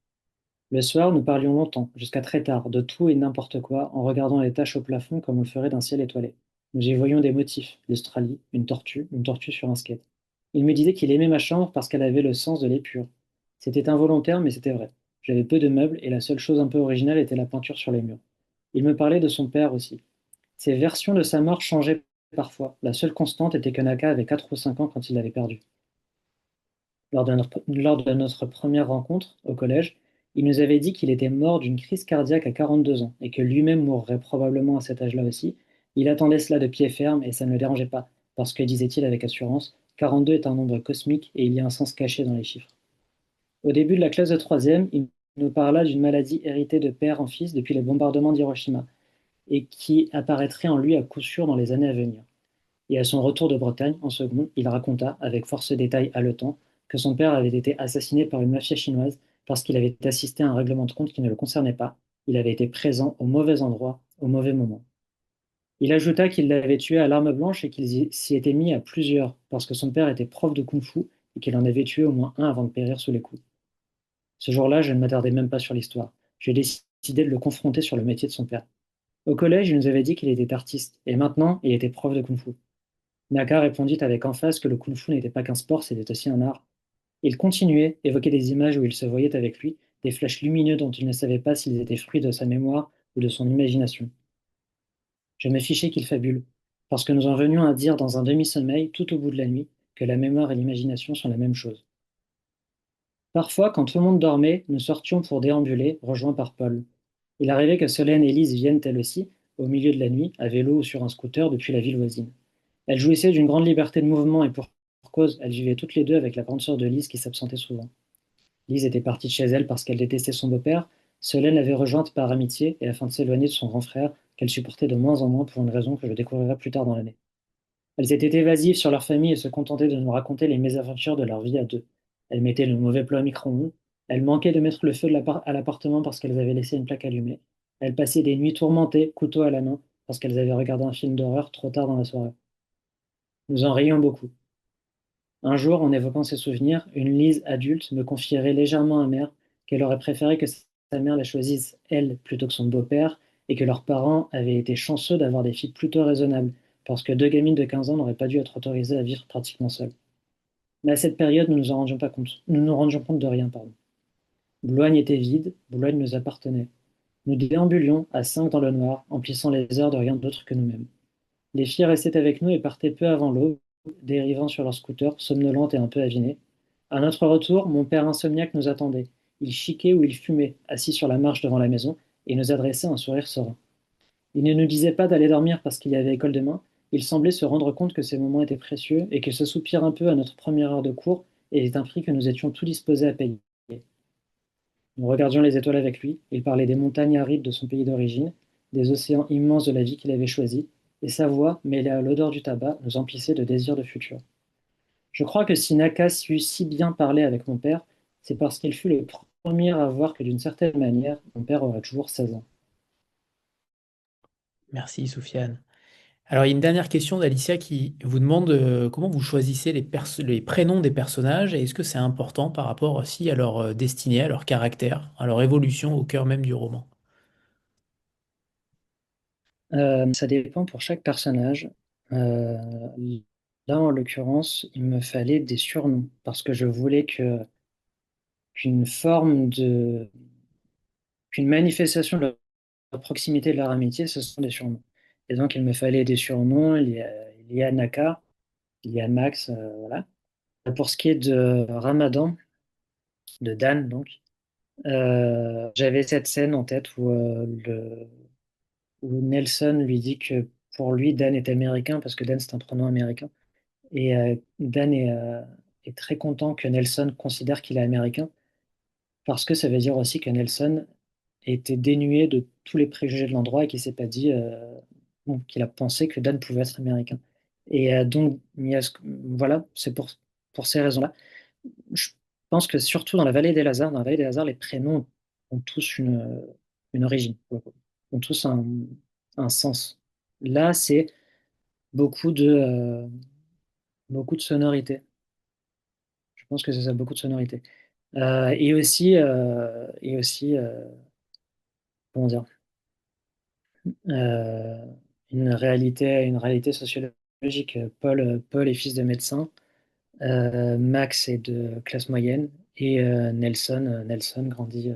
Le soir, nous parlions longtemps, jusqu'à très tard, de tout et n'importe quoi, en regardant les taches au plafond comme on le ferait d'un ciel étoilé. Nous y voyions des motifs, l'Australie, une tortue sur un skate. Il me disait qu'il aimait ma chambre parce qu'elle avait le sens de l'épure. C'était involontaire, mais c'était vrai. J'avais peu de meubles et la seule chose un peu originale était la peinture sur les murs. Il me parlait de son père aussi. Ses versions de sa mort changeaient parfois. La seule constante était que Naka avait 4 ou 5 ans quand il l'avait perdu. Lors de notre première rencontre au collège, il nous avait dit qu'il était mort d'une crise cardiaque à 42 ans et que lui-même mourrait probablement à cet âge-là aussi. Il attendait cela de pied ferme et ça ne le dérangeait pas, parce que, disait-il avec assurance, 42 est un nombre cosmique et il y a un sens caché dans les chiffres. Au début de la classe de troisième, il nous parla d'une maladie héritée de père en fils depuis les bombardements d'Hiroshima et qui apparaîtrait en lui à coup sûr dans les années à venir. Et à son retour de Bretagne, en second, il raconta, avec force détails haletants, que son père avait été assassiné par une mafia chinoise parce qu'il avait assisté à un règlement de compte qui ne le concernait pas. Il avait été présent au mauvais endroit, au mauvais moment. Il ajouta qu'il l'avait tué à l'arme blanche et qu'il s'y était mis à plusieurs parce que son père était prof de kung-fu et qu'il en avait tué au moins un avant de périr sous les coups. Ce jour-là, je ne m'attardai même pas sur l'histoire. J'ai décidé de le confronter sur le métier de son père. Au collège, il nous avait dit qu'il était artiste et maintenant, il était prof de kung-fu. Naka répondit avec emphase que le kung-fu n'était pas qu'un sport, c'était aussi un art. Il continuait, évoquait des images où il se voyait avec lui, des flashs lumineux dont il ne savait pas s'ils étaient fruits de sa mémoire ou de son imagination. Je me fichais qu'il fabule, parce que nous en venions à dire dans un demi-sommeil, tout au bout de la nuit, que la mémoire et l'imagination sont la même chose. Parfois, quand tout le monde dormait, nous sortions pour déambuler, rejoints par Paul. Il arrivait que Solène et Lise viennent elles aussi, au milieu de la nuit, à vélo ou sur un scooter depuis la ville voisine. Elles jouissaient d'une grande liberté de mouvement et pour cause, elles vivaient toutes les deux avec la grande sœur de Lise qui s'absentait souvent. Lise était partie de chez elle parce qu'elle détestait son beau-père. Solène l'avait rejointe par amitié et afin de s'éloigner de son grand frère, qu'elle supportait de moins en moins pour une raison que je découvrirai plus tard dans l'année. Elles étaient évasives sur leur famille et se contentaient de nous raconter les mésaventures de leur vie à deux. Elles mettaient le mauvais plat au micro-ondes. Elles manquaient de mettre le feu à l'appartement parce qu'elles avaient laissé une plaque allumée. Elles passaient des nuits tourmentées, couteau à la main, parce qu'elles avaient regardé un film d'horreur trop tard dans la soirée. Nous en rions beaucoup. Un jour, en évoquant ses souvenirs, une Lise adulte me confierait légèrement amère qu'elle aurait préféré que sa mère la choisisse, elle, plutôt que son beau-père, et que leurs parents avaient été chanceux d'avoir des filles plutôt raisonnables, parce que deux gamines de 15 ans n'auraient pas dû être autorisées à vivre pratiquement seules. Mais à cette période, nous nous en rendions pas compte. Nous nous rendions compte de rien, pardon. Boulogne était vide, Boulogne nous appartenait. Nous déambulions à 5 dans le noir, emplissant les heures de rien d'autre que nous-mêmes. Les filles restaient avec nous et partaient peu avant l'aube, dérivant sur leur scooter, somnolentes et un peu avinées. À notre retour, mon père insomniaque nous attendait. Il chiquait ou il fumait, assis sur la marche devant la maison, et nous adressait un sourire serein. Il ne nous disait pas d'aller dormir parce qu'il y avait école demain. Il semblait se rendre compte que ces moments étaient précieux et que ce soupir un peu à notre première heure de cours était un prix que nous étions tout disposés à payer. Nous regardions les étoiles avec lui, il parlait des montagnes arides de son pays d'origine, des océans immenses de la vie qu'il avait choisie, et sa voix, mêlée à l'odeur du tabac, nous emplissait de désirs de futur. Je crois que si Naka sut si bien parler avec mon père, c'est parce qu'il fut le premier à voir que d'une certaine manière, mon père aurait toujours 16 ans. Merci, Soufiane. Alors, il y a une dernière question d'Alicia qui vous demande comment vous choisissez les prénoms des personnages et est-ce que c'est important par rapport aussi à leur destinée, à leur caractère, à leur évolution au cœur même du roman? Ça dépend pour chaque personnage. Euh, Là, en l'occurrence, il me fallait des surnoms parce que je voulais que qu'une forme de qu'une manifestation de la proximité de leur amitié, ce sont des surnoms. Et donc, il me fallait des surnoms. Il y a Naka, il y a Max, voilà. Pour ce qui est de Ramadan, de Dan, donc, j'avais cette scène en tête où Nelson lui dit que pour lui, Dan est américain parce que Dan, c'est un prénom américain. Et Dan est très content que Nelson considère qu'il est américain parce que ça veut dire aussi que Nelson était dénué de tous les préjugés de l'endroit et qu'il s'est pas dit, bon, qu'il a pensé que Dan pouvait être américain. Et donc, voilà, c'est pour ces raisons-là. Je pense que surtout dans la vallée des Lazars, les prénoms ont tous une origine, pour le coup. Ont tous un sens. Là, c'est beaucoup beaucoup de sonorité. Je pense que c'est ça, beaucoup de sonorité. Et aussi comment dire, euh, une réalité sociologique. Paul est fils de médecin, Max est de classe moyenne, et Nelson grandit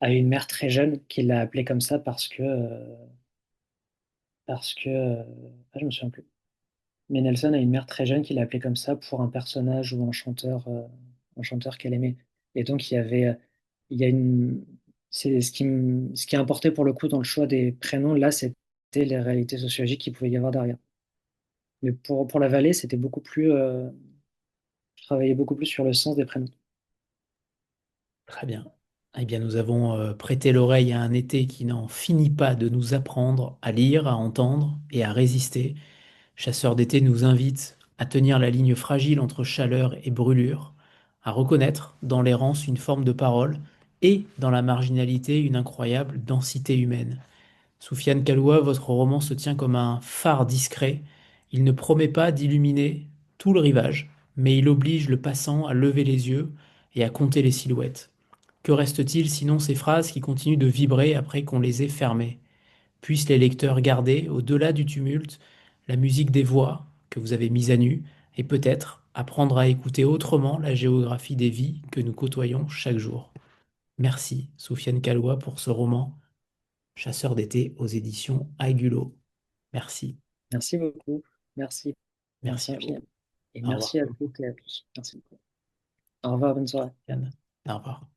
a eu une mère très jeune qui l'a appelé comme ça parce que je me souviens plus. Mais Nelson a une mère très jeune qui l'a appelé comme ça pour un personnage ou un chanteur qu'elle aimait. Et donc il y a une, c'est ce qui a importé pour le coup dans le choix des prénoms. Là, c'était les réalités sociologiques qu'il pouvait y avoir derrière. Mais pour la vallée, c'était beaucoup plus, je travaillais beaucoup plus sur le sens des prénoms. Très bien. Eh bien, nous avons prêté l'oreille à un été qui n'en finit pas de nous apprendre à lire, à entendre et à résister. Chasseur d'été nous invite à tenir la ligne fragile entre chaleur et brûlure, à reconnaître dans l'errance une forme de parole et dans la marginalité une incroyable densité humaine. Soufiane Kaloua, votre roman se tient comme un phare discret. Il ne promet pas d'illuminer tout le rivage, mais il oblige le passant à lever les yeux et à compter les silhouettes. Que reste-t-il sinon ces phrases qui continuent de vibrer après qu'on les ait fermées? Puissent les lecteurs garder, au-delà du tumulte, la musique des voix que vous avez mises à nu, et peut-être apprendre à écouter autrement la géographie des vies que nous côtoyons chaque jour. Merci, Soufiane Kaloua, pour ce roman, Chasseur d'été aux éditions Aigulo. Merci. Merci beaucoup. Merci. Merci Merci à infiniment. vous. Et Au revoir. merci à toutes et à tous. Merci beaucoup. Au revoir, bonne soirée. Yann. Au revoir.